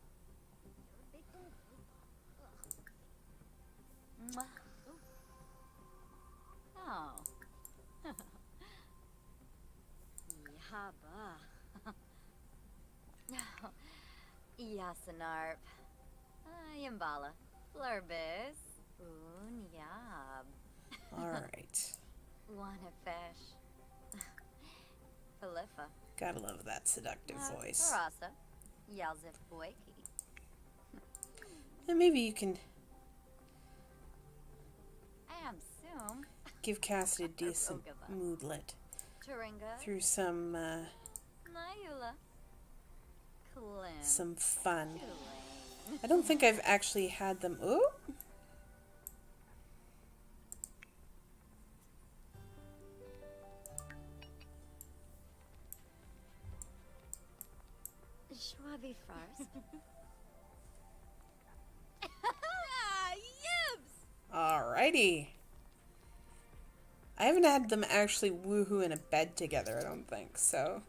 Oh. Yaba. Yasanarp. Yambala. Flurbis. Unyab. All right. Wanna fish. Philippa. Gotta love that seductive voice. Rasa. Yalzif Boyki. And maybe you can I am Sum. give Cassidy a decent moodlet Turinga. through some Mayula. Clem. some fun. Tulane. I don't think I've actually had them. Ooh. Schwabi first. Yibs! Alrighty. I haven't had them actually woohoo in a bed together, I don't think, so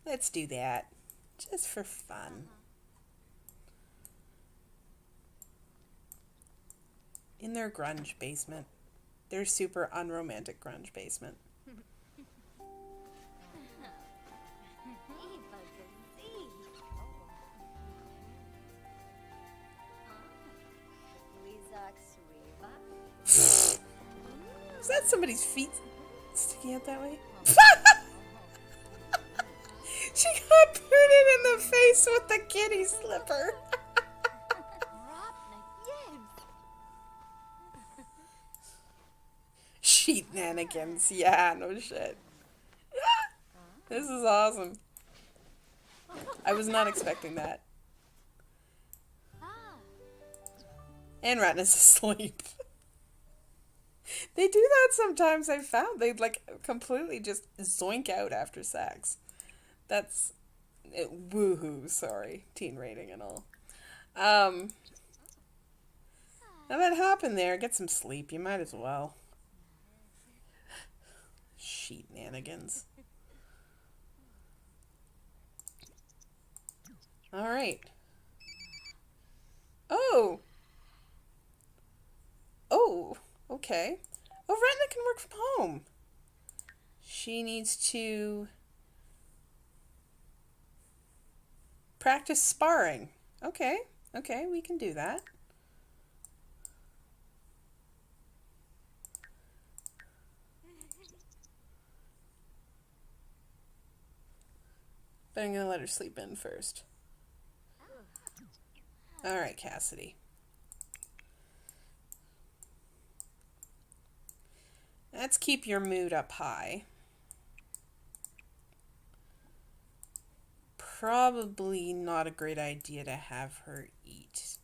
let's do that. Just for fun. In their grunge basement. Their super unromantic grunge basement. Is that somebody's feet sticking out that way? She got booted in the face with the kitty slipper. Sheet-nanigans. Yeah, no shit. This is awesome. I was not expecting that. And Ratna's asleep. They do that sometimes, I've found. They like completely just zoink out after sex. That's woohoo, sorry. Teen rating and all. Now that happened there, get some sleep. You might as well. Sheet-nanigans. Alright. Oh! Oh, okay. Oh, Ratna can work from home. She needs to practice sparring. Okay, okay, we can do that. But I'm going to let her sleep in first. Alright, Cassidy. Let's keep your mood up high. Probably not a great idea to have her eat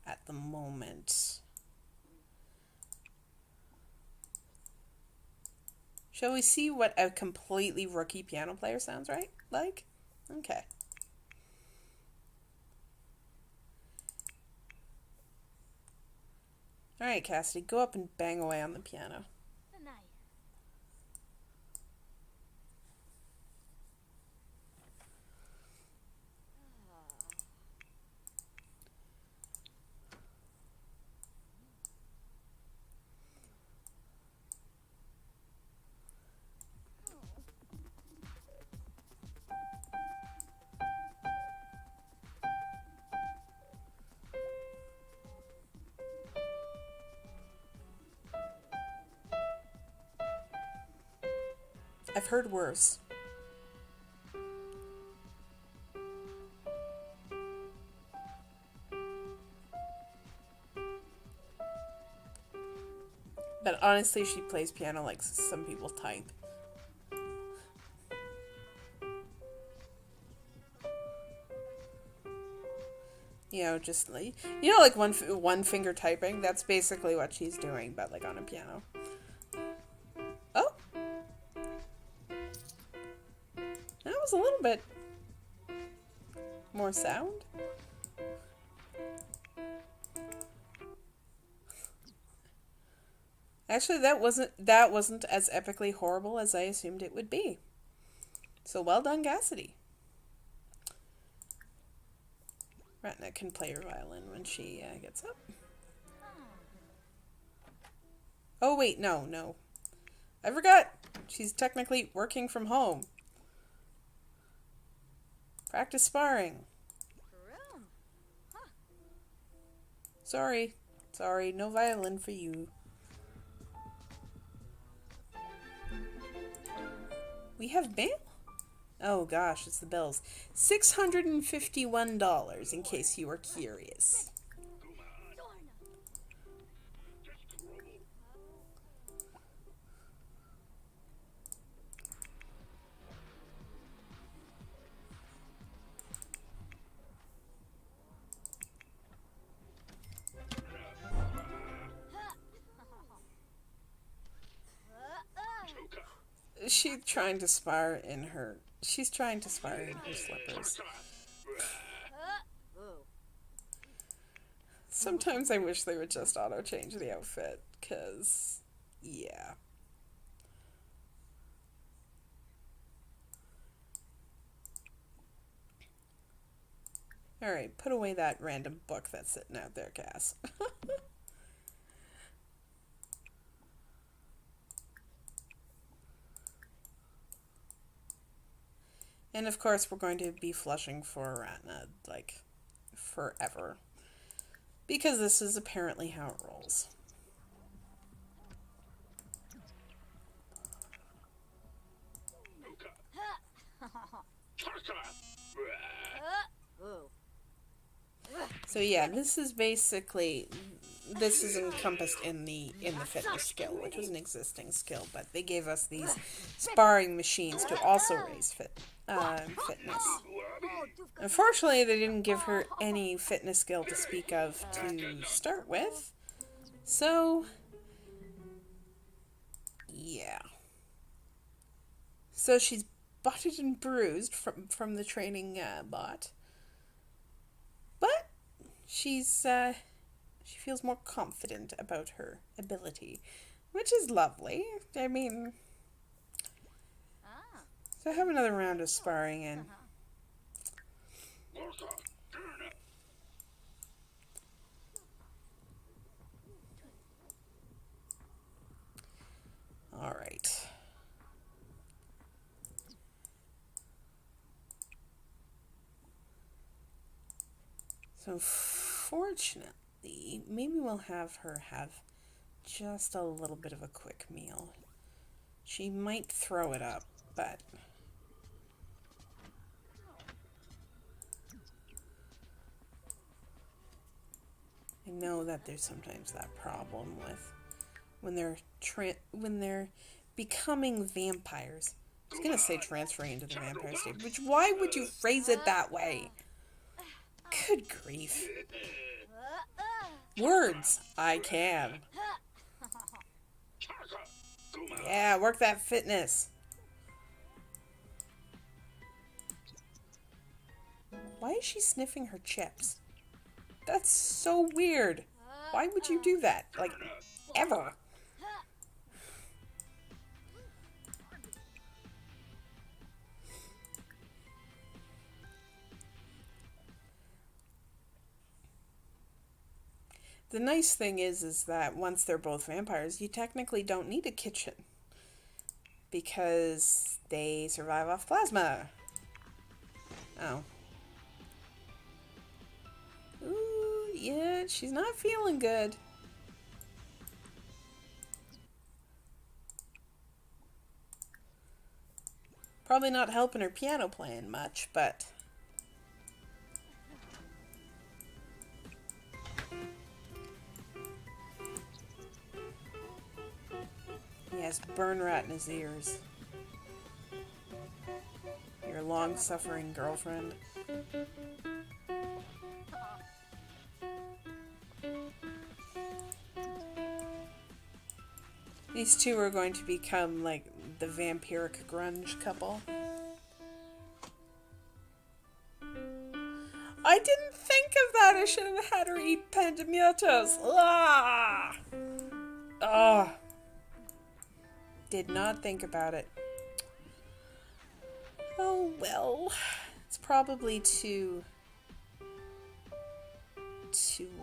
at the moment. Shall we see what a completely rookie piano player sounds like? Okay. Alright, Cassidy, go up and bang away on the piano. I've heard worse. But honestly, she plays piano like some people type. You know, just like, you know, like one finger typing. That's basically what she's doing, but like on a piano. Oh, that was a little bit more sound. Actually, that wasn't as epically horrible as I assumed it would be. So well done, Cassidy. Ratna can play her violin when she gets up. Oh wait, no. I forgot. She's technically working from home. Practice sparring. Sorry, no violin for you. We have mail? Oh gosh, it's the bills. $651, in case you were curious. She's trying to spar in her. She's trying to spar in her slippers. Sometimes I wish they would just auto-change the outfit, because, yeah. Alright, put away that random book that's sitting out there, Cass. And of course, we're going to be flushing for Ratna, like, forever. Because this is apparently how it rolls. So yeah, this is basically, this is encompassed in the fitness skill, which was an existing skill, but they gave us these sparring machines to also raise fitness. Unfortunately, they didn't give her any fitness skill to speak of to start with, so yeah. So she's butted and bruised from the training bot, but she feels more confident about her ability, which is lovely. I mean, so have another round of sparring and all right. So fortunately, maybe we'll have her have just a little bit of a quick meal. She might throw it up, but I know that there's sometimes that problem with when they're becoming vampires. I was gonna say transferring into the vampire state, which why would you phrase it that way? Good grief. Words, I can. Yeah, work that fitness. Why is she sniffing her chips? That's so weird. Why would you do that? Like, ever? The nice thing is that once they're both vampires, you technically don't need a kitchen. Because they survive off plasma. Oh. Ooh, yeah, she's not feeling good. Probably not helping her piano playing much, but... He has burn rat in his ears. Your long-suffering girlfriend. These two are going to become, like, the vampiric grunge couple. I didn't think of that! I should have had her eat pandemiatos! Ah! Oh. Did not think about it. Oh well. It's probably too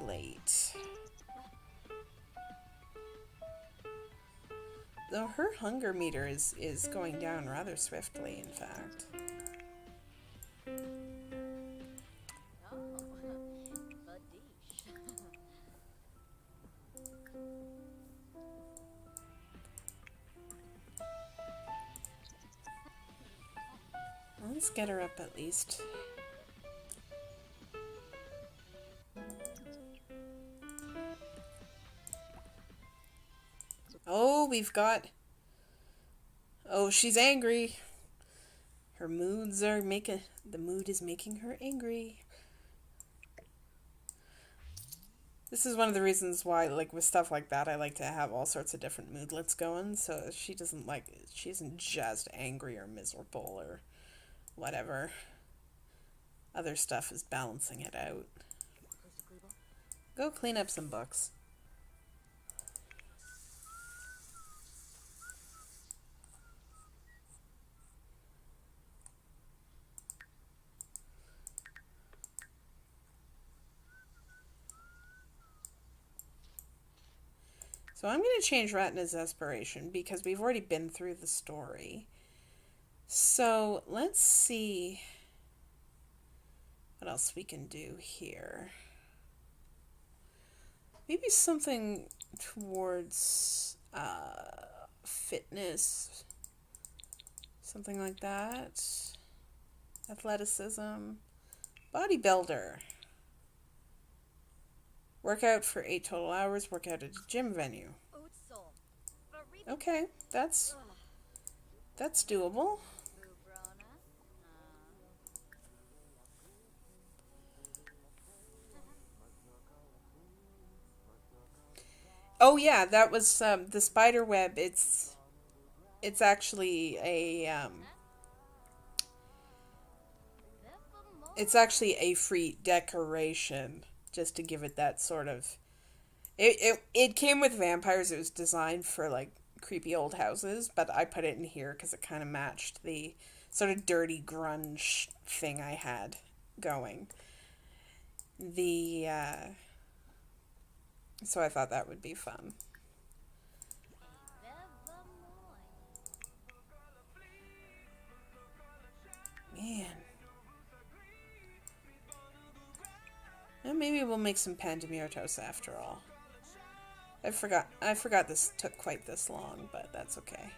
late. Though her hunger meter is going down rather swiftly, in fact. Let's get her up at least. Oh, we've got... Oh, she's angry. Her moods are making... The mood is making her angry. This is one of the reasons why, like, with stuff like that, I like to have all sorts of different moodlets going, so she doesn't, like... She isn't just angry or miserable or whatever. Other stuff is balancing it out. Go clean up some books. So I'm going to change Ratna's aspiration because we've already been through the story. So let's see what else we can do here. Maybe something towards fitness, something like that. Athleticism, bodybuilder. Work out for 8 total hours, work out at a gym venue. Okay, that's doable. Oh yeah, that was the spider web. It's actually a free decoration, just to give it that sort of... It came with vampires. It was designed for, like, creepy old houses, but I put it in here because it kind of matched the sort of dirty grunge thing I had going. So I thought that would be fun. Man. And maybe we'll make some Pandemurtos after all. I forgot this took quite this long, but that's okay.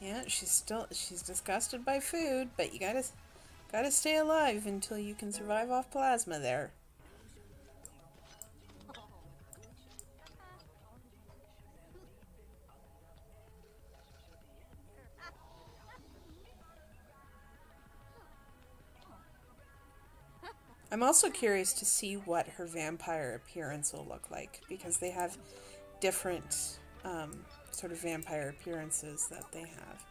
Yeah, she's disgusted by food, but you gotta stay alive until you can survive off plasma there. I'm also curious to see what her vampire appearance will look like, because they have different sort of vampire appearances that they have.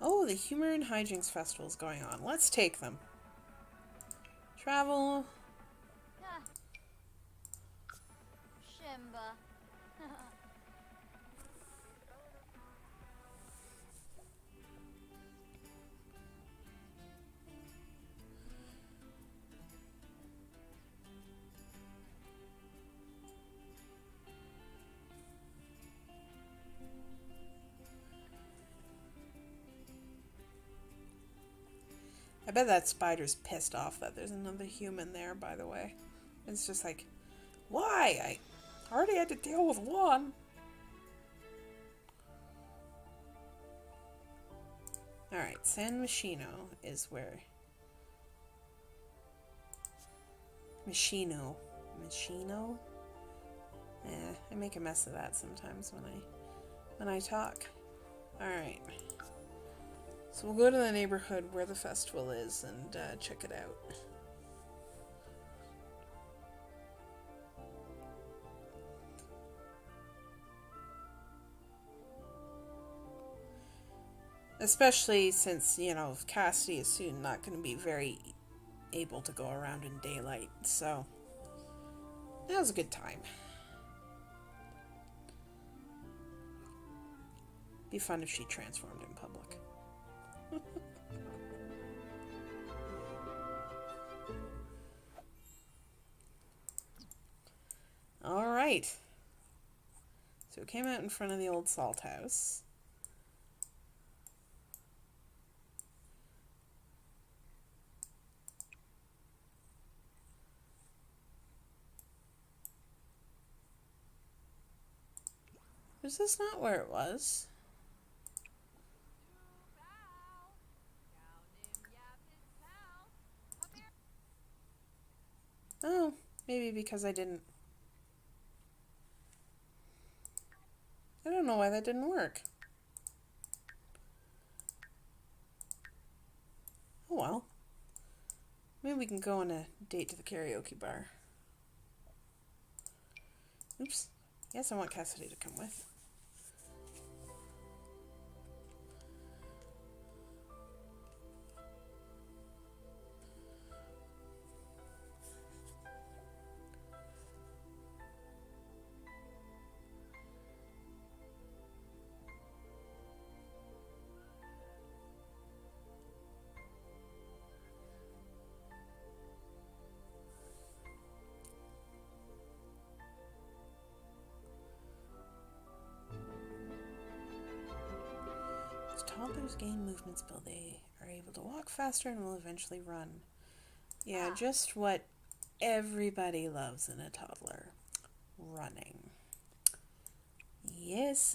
Oh, the Humor and Hijinks Festival is going on. Let's take them. Travel. Shimba. I bet that spider's pissed off that there's another human there, by the way. It's just like, why? I already had to deal with one. Alright, San Machino is where... Machino? I make a mess of that sometimes when I talk. Alright. So we'll go to the neighborhood where the festival is and check it out. Especially since, you know, Cassidy is soon not going to be very able to go around in daylight, so that was a good time. Be fun if she transformed in public. right. So we came out in front of the old salt house. Is this not where it was? Oh, maybe because I didn't. I don't know why that didn't work. Oh well. Maybe we can go on a date to the karaoke bar. Oops. Yes, I want Cassidy to come with. As toddlers gain movement skill, they are able to walk faster and will eventually run. Yeah, just what everybody loves in a toddler. Running. Yes.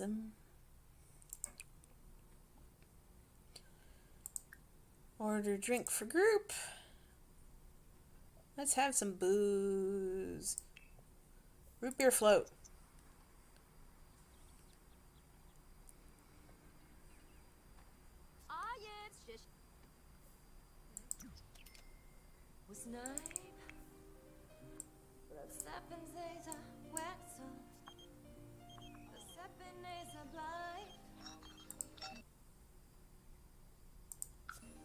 Order drink for group. Let's have some booze. Root beer float.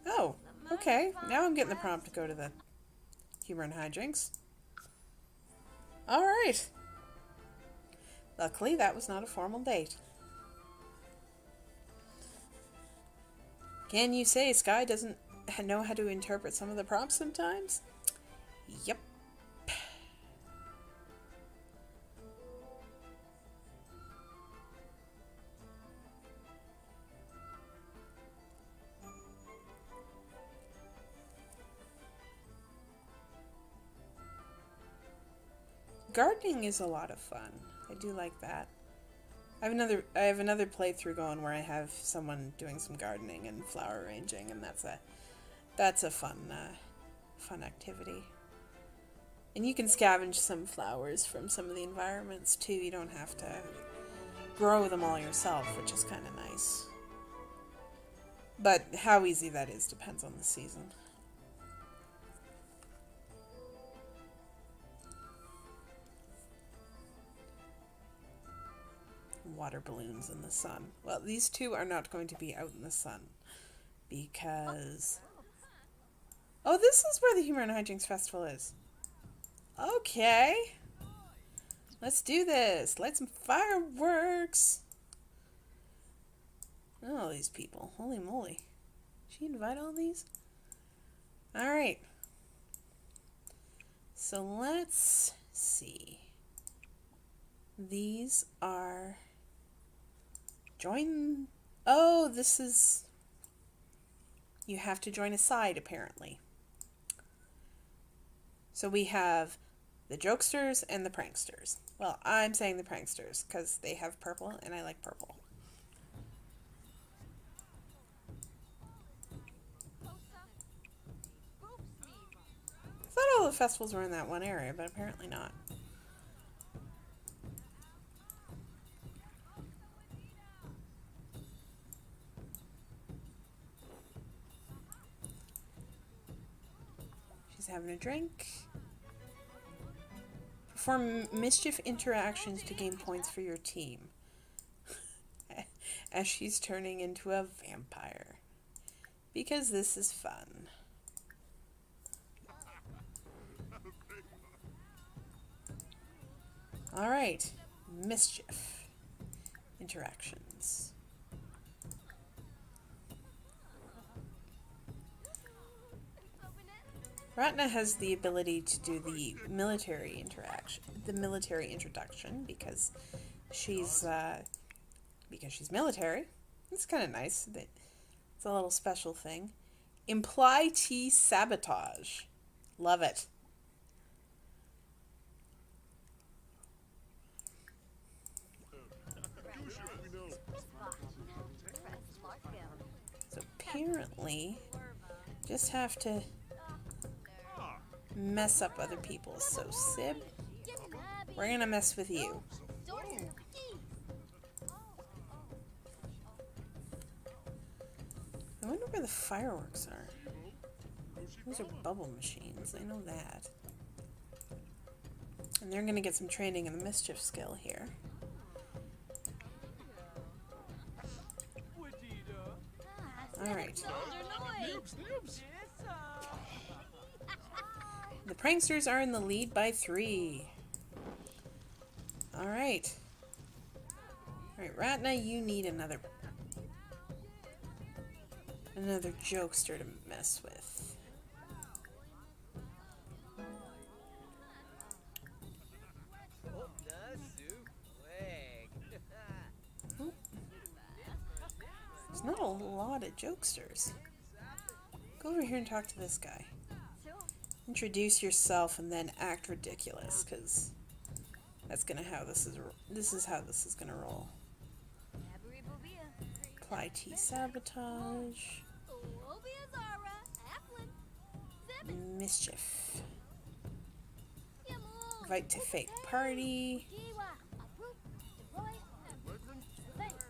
Oh, okay. Now I'm getting the prompt to go to the humor and hijinks. Alright. Luckily, that was not a formal date. Can you say Sky doesn't know how to interpret some of the prompts sometimes? Yep. Gardening is a lot of fun. I do like that. I have another playthrough going where I have someone doing some gardening and flower arranging, and that's a fun activity. And you can scavenge some flowers from some of the environments too. You don't have to grow them all yourself, which is kind of nice. But how easy that is depends on the season. Water balloons in the sun. Well, these two are not going to be out in the sun because... Oh, this is where the Humor and Hijinks Festival is. Okay. Let's do this. Light some fireworks. Oh, these people. Holy moly. Did she invite all these? Alright. So let's see. These are... Join... Oh, this is... You have to join a side, apparently. So we have the jokesters and the pranksters. Well, I'm saying the pranksters, because they have purple, and I like purple. I thought all the festivals were in that one area, but apparently not. She's having a drink. Perform mischief interactions to gain points for your team. As she's turning into a vampire. Because this is fun. Alright. Mischief interactions. Ratna has the ability to do the military introduction because she's military. It's kind of nice. It's a little special thing. Imply T sabotage. Love it. So apparently, just have to mess up other people. So Sib, we're gonna mess with you. I wonder where the fireworks are. Those are bubble machines, I know that. And they're gonna get some training in the mischief skill here. Alright. The pranksters are in the lead by 3. Alright. Alright, Ratna, you need another jokester to mess with. Oop. There's not a lot of jokesters. Go over here and talk to this guy. Introduce yourself and then act ridiculous, because that's how this is gonna roll. Apply T sabotage. Mischief. Invite to fake party.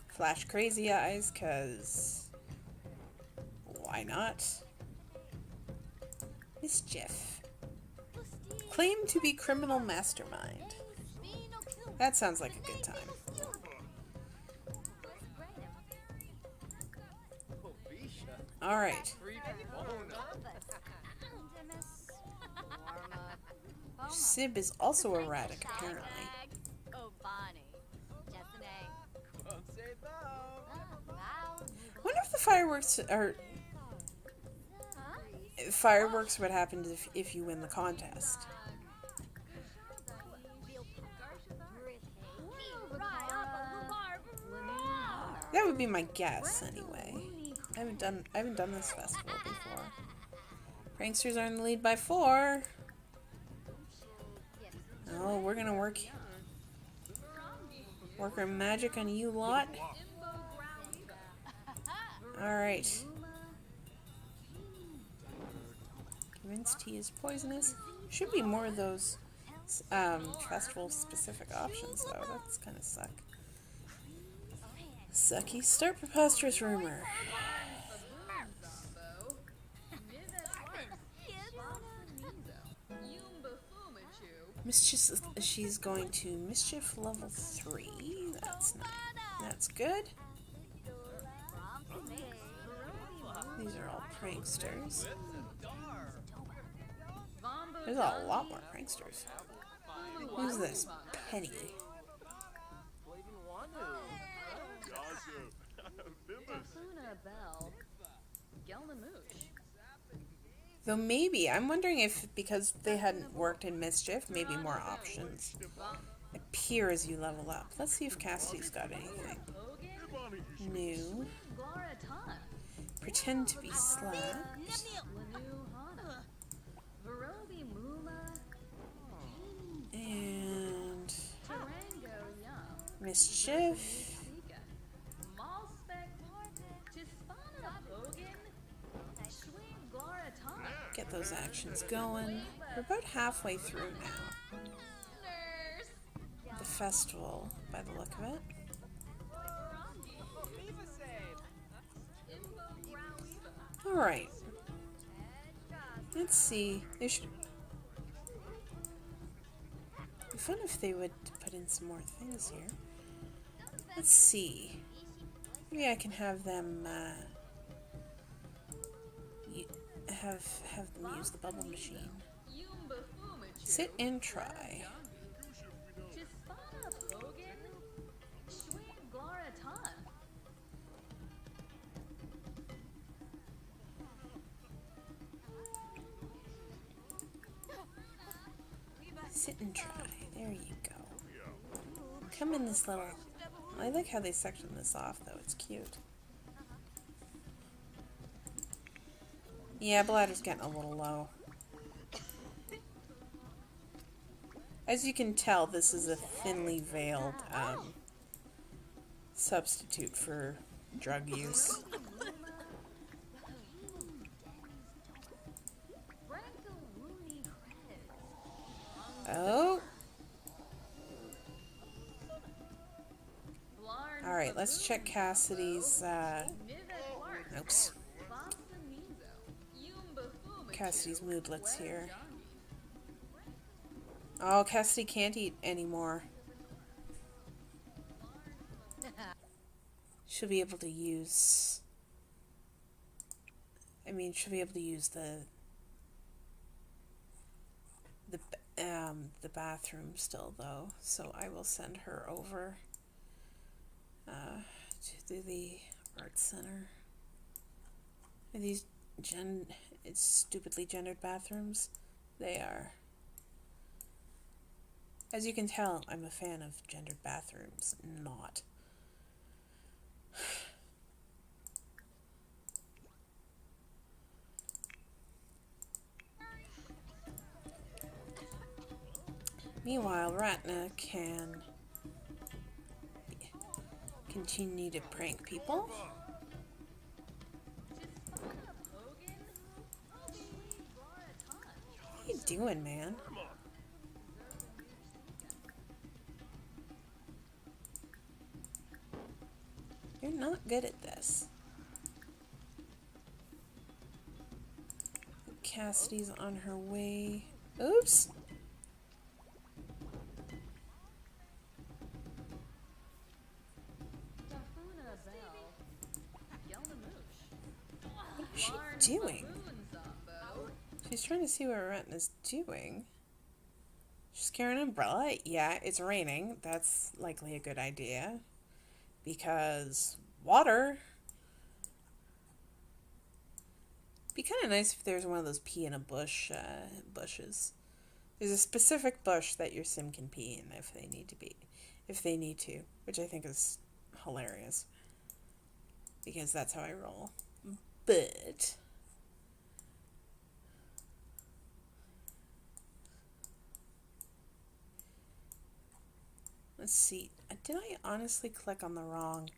Flash crazy eyes, cause why not? Mischief. Claim to be criminal mastermind. That sounds like a good time. Alright. Sib is also erratic, apparently. I wonder if the fireworks would happen if you win the contest. That would be my guess, anyway. I haven't done this festival before. Pranksters are in the lead by 4. Oh, we're gonna work our magic on you lot. Alright. Convince tea is poisonous. Should be more of those festival-specific options, though. That's kind of suck. Sucky. Start preposterous rumor. Mischief. She's going to mischief level 3. That's nice. That's good. These are all pranksters. There's a lot more pranksters. Who's this? Penny. Though maybe, I'm wondering if, because they hadn't worked in Mischief, maybe more options appear as you level up. Let's see if Cassidy's got anything new. Pretend to be slapped. And Mischief. Get those actions going. We're about halfway through now. The festival, by the look of it. Alright. Let's see. They should be fun if they would put in some more things here. Let's see. Maybe I can have them have them use the bubble machine. Sit and try. Sit and try. There you go. Come in this little... I like how they section this off, though. It's cute. Yeah, bladder's getting a little low. As you can tell, this is a thinly veiled substitute for drug use. Oh. Alright, let's check Cassidy's, oops. Cassidy's moodlets here. Oh, Cassidy can't eat anymore. She'll be able to use... she'll be able to use the bathroom still, though. So I will send her over to the art center. Are these it's stupidly gendered bathrooms? They are. As you can tell, I'm a fan of gendered bathrooms, not. Meanwhile, Ratna can continue to prank people. What are you doing, man? You're not good at this. Cassidy's on her way. Oops! What is she doing? She's trying to see what Ratna's doing. She's carrying an umbrella. Yeah, it's raining. That's likely a good idea. Because water. Be kind of nice if there's one of those pee in a bush bushes. There's a specific bush that your sim can pee in if they need to, which I think is hilarious because that's how I roll. But let's see. Did I honestly click on the wrong?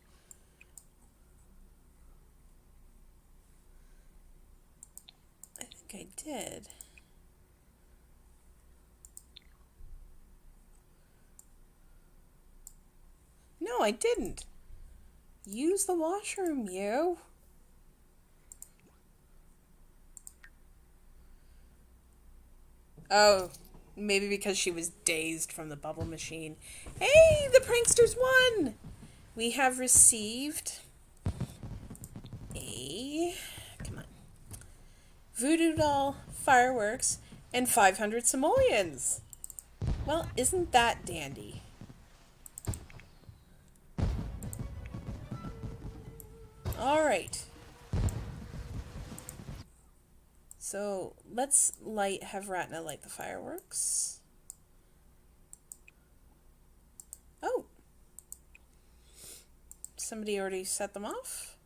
I think I did. No, I didn't. Use the washroom, you. Oh, maybe because she was dazed from the bubble machine. Hey, the pranksters won! We have received a... Come on. Voodoo doll, fireworks, and 500 simoleons. Well, isn't that dandy? Alright. So, let's have Ratna light the fireworks. Oh! Somebody already set them off?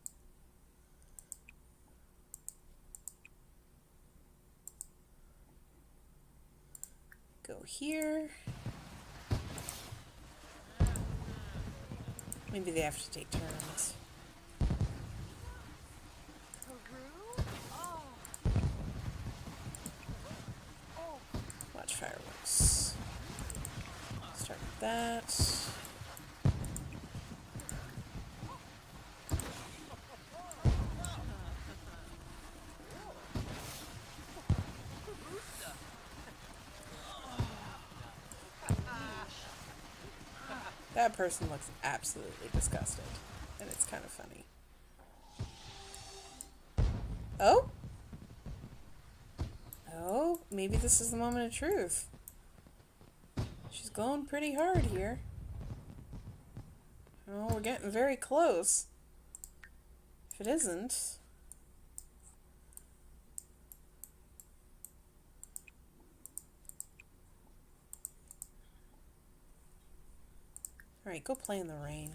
Go here. Maybe they have to take turns. Watch fireworks. Start with that. That person looks absolutely disgusted, and it's kind of funny. Oh? Oh, maybe this is the moment of truth. She's going pretty hard here. Oh, we're getting very close. If it isn't... Alright, go play in the rain.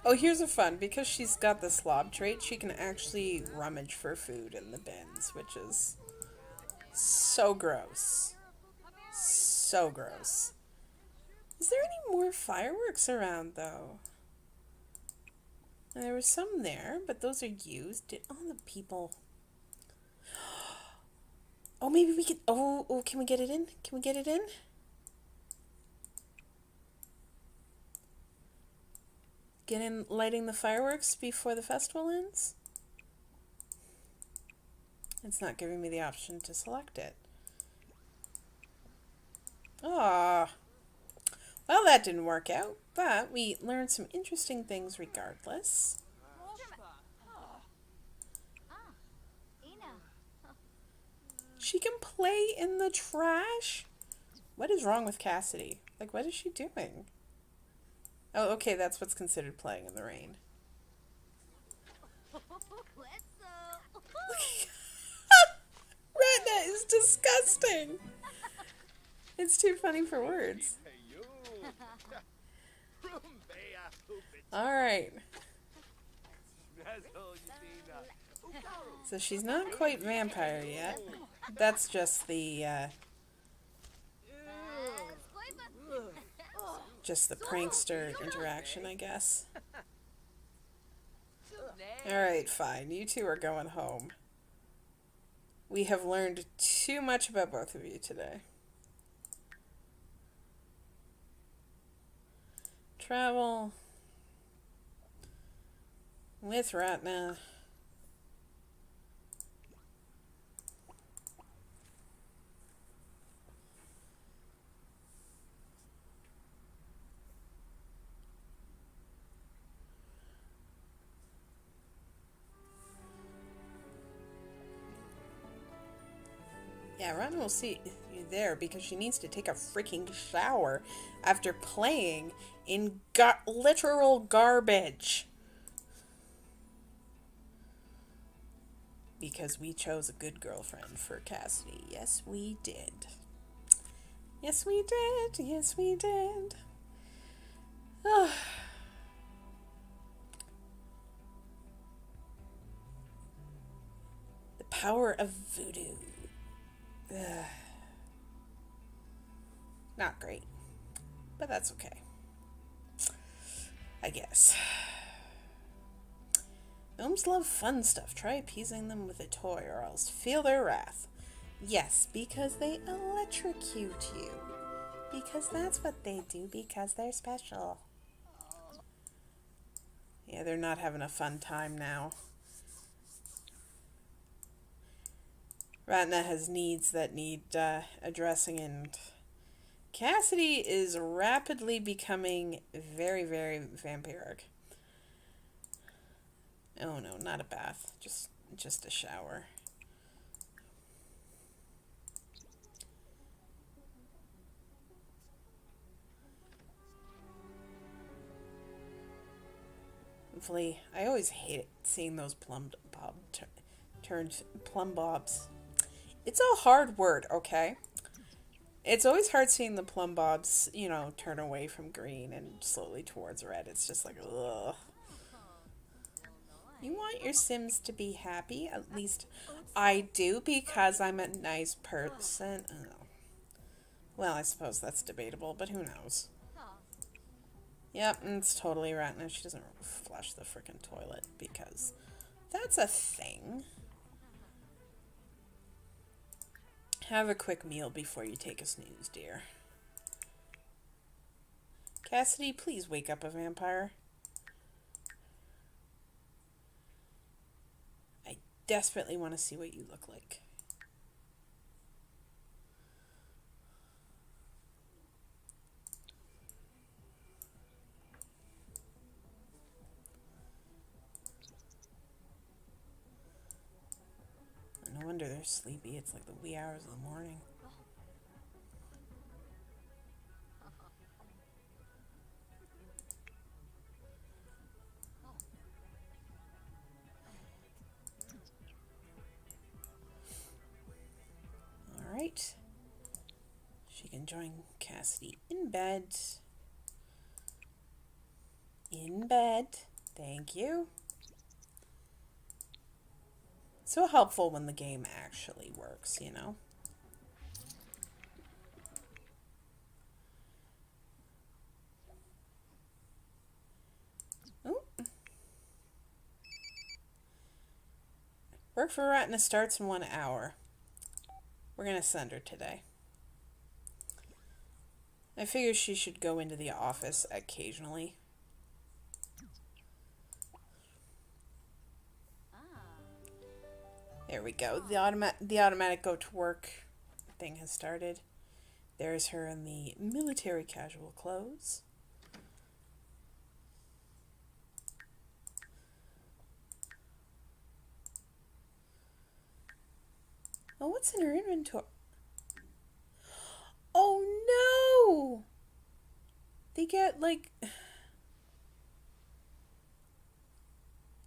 Oh, here's a fun. Because she's got the slob trait, she can actually rummage for food in the bins, which is so gross. So gross. Is there any more fireworks around, though? There was some there, but those are used. Did all the people... Oh, maybe we can... Oh, can we get it in? Can we get it in? Get in lighting the fireworks before the festival ends? It's not giving me the option to select it. Ah. Well, that didn't work out, but we learned some interesting things regardless. She can play in the trash? What is wrong with Cassidy? Like, what is she doing? Oh, okay, that's what's considered playing in the rain. Retina is disgusting. It's too funny for words. Alright. So she's not quite vampire yet. That's just the, prankster interaction, I guess. Alright, fine. You two are going home. We have learned too much about both of you today. Travel with Ratna. Yeah, Ratna will see you there because she needs to take a freaking shower after playing in literal garbage. Because we chose a good girlfriend for Cassidy. Yes, we did. Yes, we did. Yes, we did. Oh. The power of voodoo. Ugh. Not great. But that's okay. I guess. Gnomes love fun stuff. Try appeasing them with a toy or else feel their wrath. Yes, because they electrocute you. Because that's what they do, because they're special. Yeah, they're not having a fun time now. Ratna has needs that need addressing, and Cassidy is rapidly becoming very, very vampiric. Oh no, not a bath. Just a shower. Hopefully, I always hate seeing those plum bobs. It's a hard word, okay? It's always hard seeing the plum bobs, you know, turn away from green and slowly towards red. It's just like, ugh. You want your Sims to be happy? At least I do, because I'm a nice person. Oh. Well, I suppose that's debatable, but who knows? Yep, it's totally right. No, she doesn't flush the frickin' toilet, because that's a thing. Have a quick meal before you take a snooze, dear. Cassidy, please wake up a vampire. I desperately want to see what you look like. No wonder they're sleepy. It's like the wee hours of the morning. She can join Cassidy in bed. In bed. Thank you. So helpful when the game actually works, you know? Ooh. Work for Retina starts in 1 hour. We're going to send her today. I figure she should go into the office occasionally. There we go. The automatic go to work thing has started. There's her in the military casual clothes. Oh, what's in her inventory? Oh no! They get like...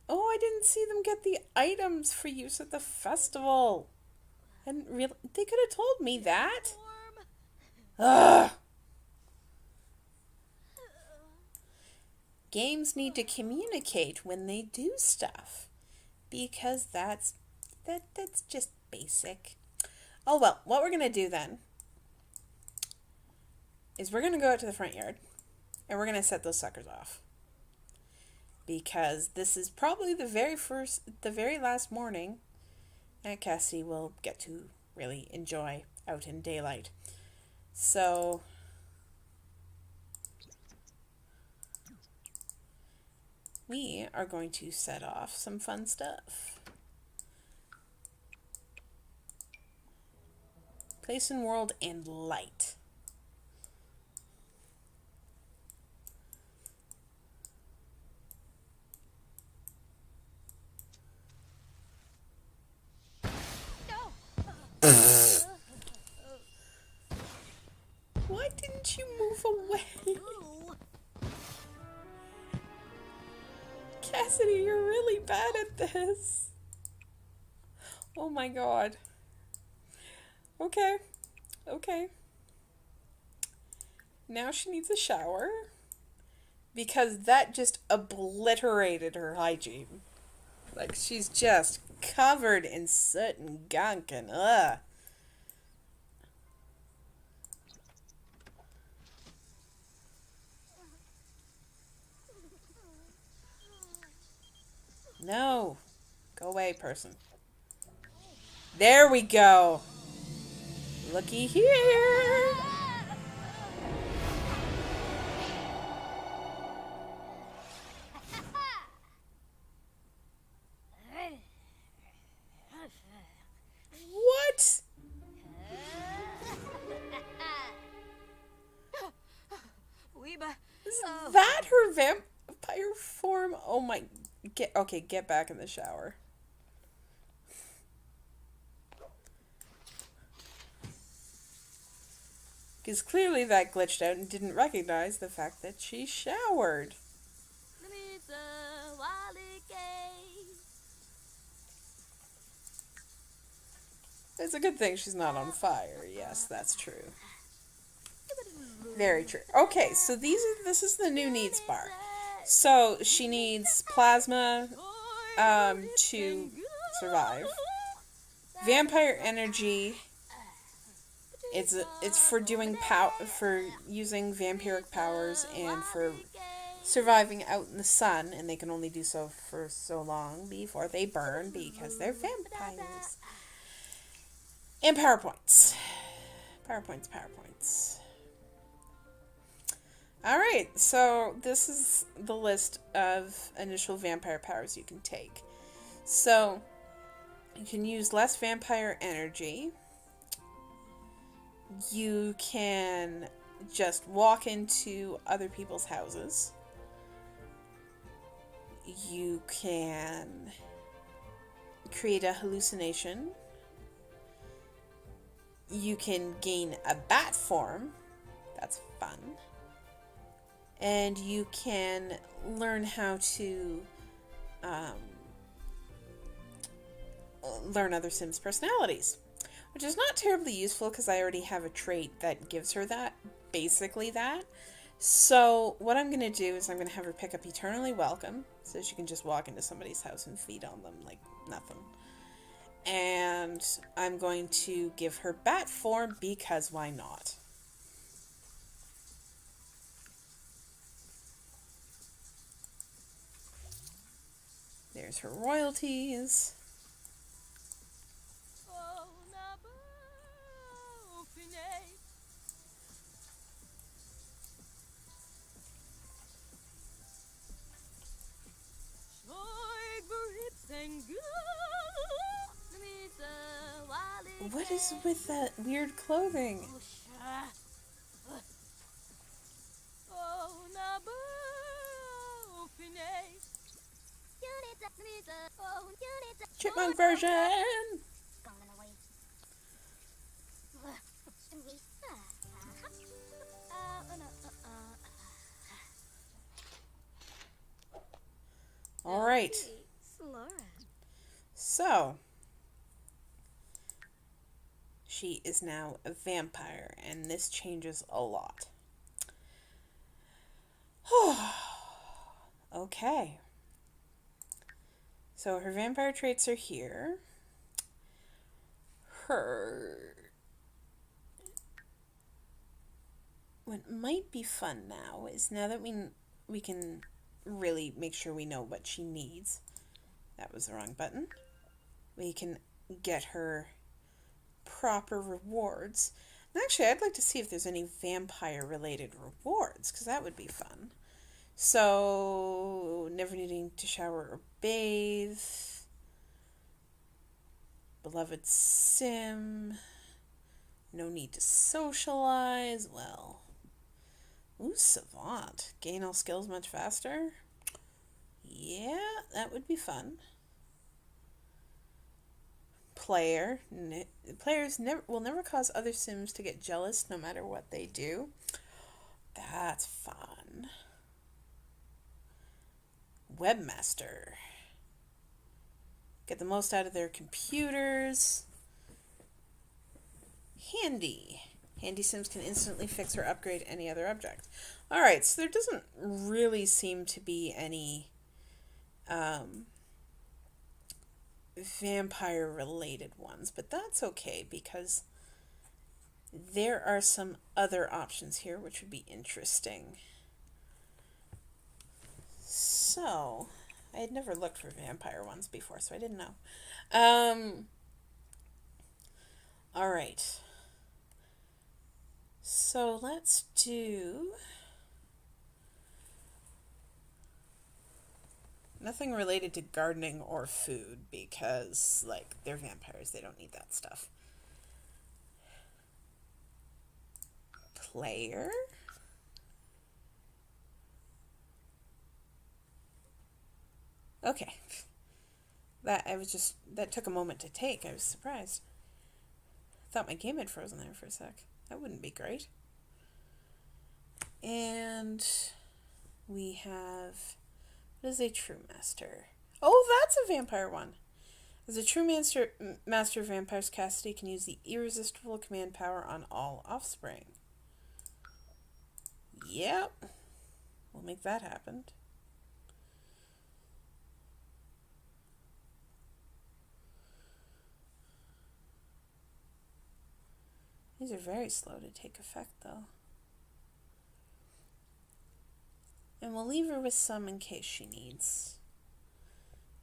Oh, I didn't see them get the items for use at the festival. And really, they could have told me that. Ugh. Games need to communicate when they do stuff, because that's just basic. Oh well, what we're gonna do then is we're gonna go out to the front yard and we're gonna set those suckers off. Because this is probably the very last morning that Cassidy will get to really enjoy out in daylight. So, we are going to set off some fun stuff. Place in world and light. Why didn't you move away? Cassidy, you're really bad at this. Oh my god. Okay. Okay. Now she needs a shower. Because that just obliterated her hygiene. Like, she's just covered in soot and gunk and ugh. No. Go away, person. There we go. Looky here. What? Is that her vampire form? Oh my... Get back in the shower. Because clearly that glitched out and didn't recognize the fact that she showered. It's a good thing she's not on fire. Yes, that's true. Very true. Okay, so this is the new needs bar. So she needs plasma to survive. Vampire energy. It's for doing for using vampiric powers and for surviving out in the sun, and they can only do so for so long before they burn because they're vampires. And power points. Power points. Alright, so this is the list of initial vampire powers you can take. So, you can use less vampire energy. You can just walk into other people's houses. You can create a hallucination. You can gain a bat form. That's fun. And you can learn how to learn other Sims personalities. which is not terribly useful because I already have a trait that gives her that, basically that. So what I'm going to do is I'm going to have her pick up Eternally Welcome, so she can just walk into somebody's house and feed on them like nothing. And I'm going to give her Bat Form because why not? There's her royalties. What is with that weird clothing? Chipmunk version! Alright. So, she is now a vampire, and this changes a lot. Okay. So her vampire traits are here. What might be fun now is now that we can really make sure we know what she needs. That was the wrong button. We can get her proper rewards. And actually, I'd like to see if there's any vampire-related rewards, because that would be fun. So, never needing to shower or bathe. Beloved sim. No need to socialize. Well. Ooh, savant. Gain all skills much faster. Yeah, that would be fun. Players will never cause other sims to get jealous no matter what they do. That's fun. Webmaster. Get the most out of their computers. Handy. Handy sims can instantly fix or upgrade any other object. Alright, so there doesn't really seem to be any vampire related ones, but that's okay because there are some other options here which would be interesting. So, I had never looked for vampire ones before, so I didn't know. Alright. So let's do nothing related to gardening or food because, like, they're vampires. They don't need that stuff. Player. Okay. That took a moment to take. I was surprised. I thought my game had frozen there for a sec. That wouldn't be great. And we have, what is a true master? Oh, that's a vampire one. As a true master of vampires, Cassidy can use the irresistible command power on all offspring. Yep. We'll make that happen. These are very slow to take effect, though. And we'll leave her with some in case she needs.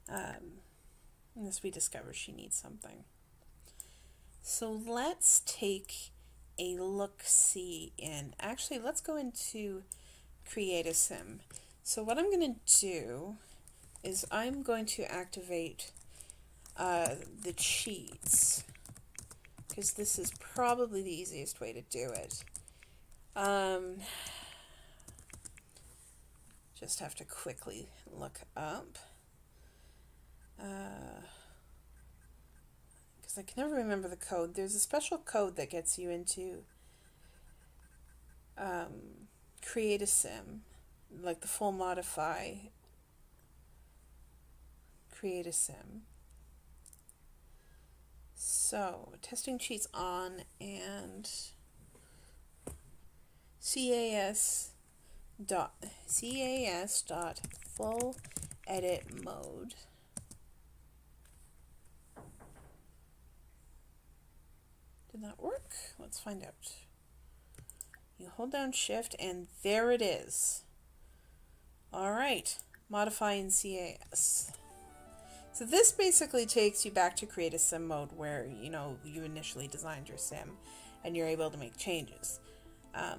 Unless we discover she needs something. So let's take a look-see in. Actually, let's go into Create a Sim. So what I'm going to do is I'm going to activate the cheats, because this is probably the easiest way to do it. Just have to quickly look up. Because I can never remember the code. There's a special code that gets you into Create a Sim. Like the full modify Create a Sim. So, testing cheats on, and cas dot full edit mode. Did that work? Let's find out. You hold down shift and there it is. Alright, modify in CAS. So this basically takes you back to create a sim mode where, you know, you initially designed your sim and you're able to make changes. I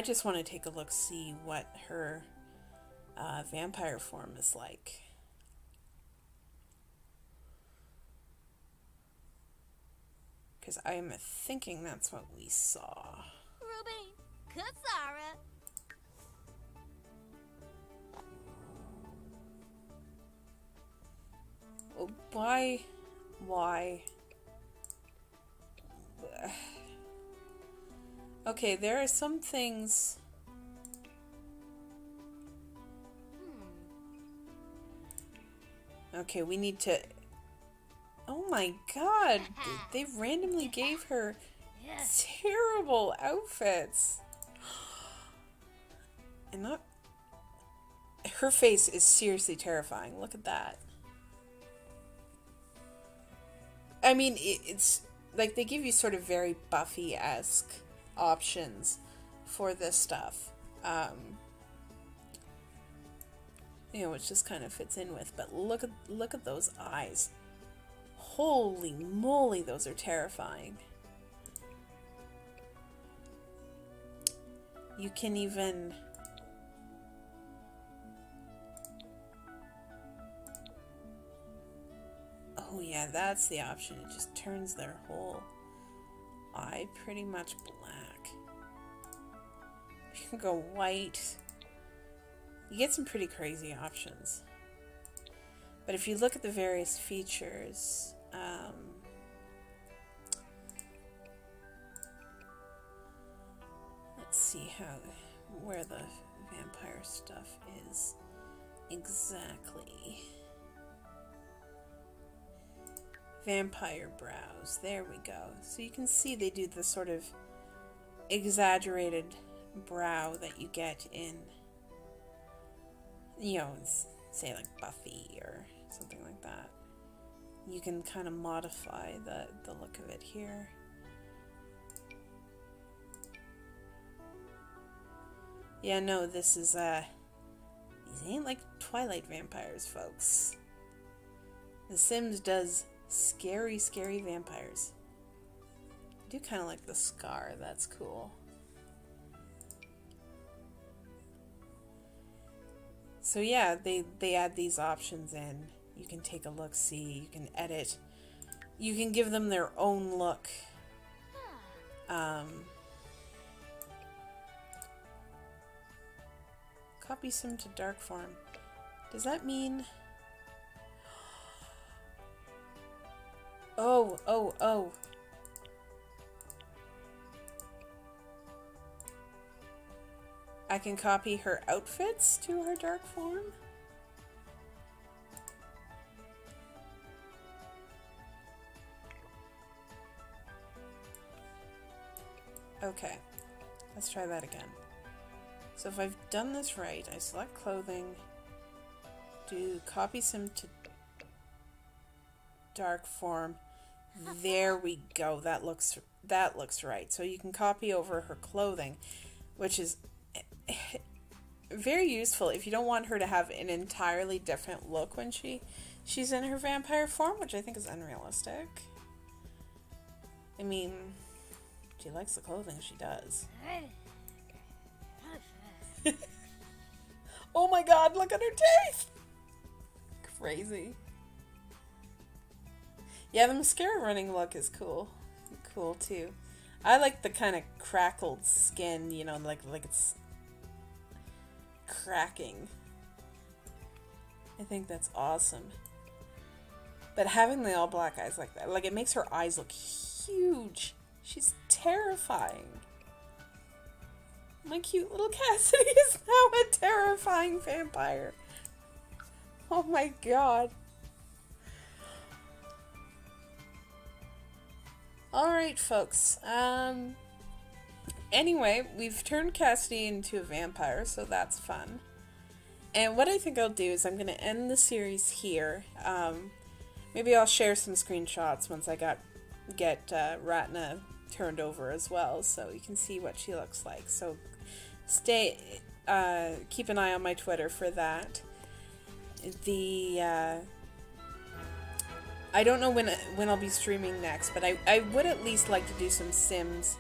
just want to take a look, see what her vampire form is like. Because I'm thinking that's what we saw. Ruby, Kasara. Oh, why? Okay, there are some things. Okay, we need to. Oh my god, they randomly gave her terrible outfits. And not. Her face is seriously terrifying. Look at that. I mean, it's like they give you sort of very Buffy-esque options for this stuff. You know, which just kind of fits in with. But look at those eyes. Holy moly, those are terrifying. You can even... Oh yeah, that's the option. It just turns their whole eye pretty much black. You can go white. You get some pretty crazy options. But if you look at the various features, let's see where the vampire stuff is exactly. Vampire brows. There we go. So you can see they do the sort of exaggerated brow that you get in, you know, say like Buffy or something like that. You can kind of modify the look of it here. Yeah, no, this is, these ain't like Twilight vampires, folks. The Sims does scary, scary vampires. I do kind of like the scar. That's cool. So yeah, they add these options in. You can take a look-see. You can edit. You can give them their own look. Copy sim to dark form. Does that mean... Oh. I can copy her outfits to her dark form? Okay, let's try that again. So if I've done this right, I select clothing, do copy sim to dark form. There we go. That looks right. So you can copy over her clothing, which is very useful if you don't want her to have an entirely different look when she's in her vampire form, which I think is unrealistic. I mean, she likes the clothing, she does. Oh my god, look at her teeth! Crazy. Yeah, the mascara running look is cool. Cool too. I like the kind of crackled skin, you know, like it's cracking. I think that's awesome. But having the all black eyes like that, like it makes her eyes look huge. She's terrifying. My cute little Cassidy is now a terrifying vampire. Oh my god. Alright, folks. Anyway, we've turned Cassidy into a vampire, so that's fun. And what I think I'll do is I'm going to end the series here. Maybe I'll share some screenshots once I get Ratna turned over as well, so you can see what she looks like. So keep an eye on my Twitter for that. I don't know when I'll be streaming next, but I would at least like to do some Sims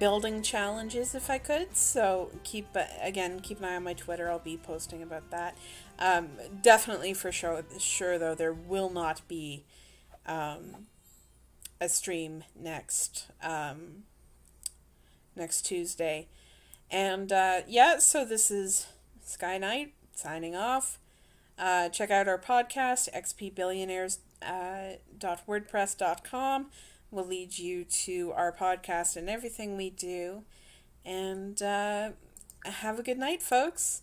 building challenges if I could. So keep an eye on my Twitter. I'll be posting about that. Definitely for sure though, there will not be a stream next Tuesday. And so this is Sky Knight signing off. Check out our podcast, xpbillionaires.wordpress.com. Will lead you to our podcast and everything we do. And have a good night, folks.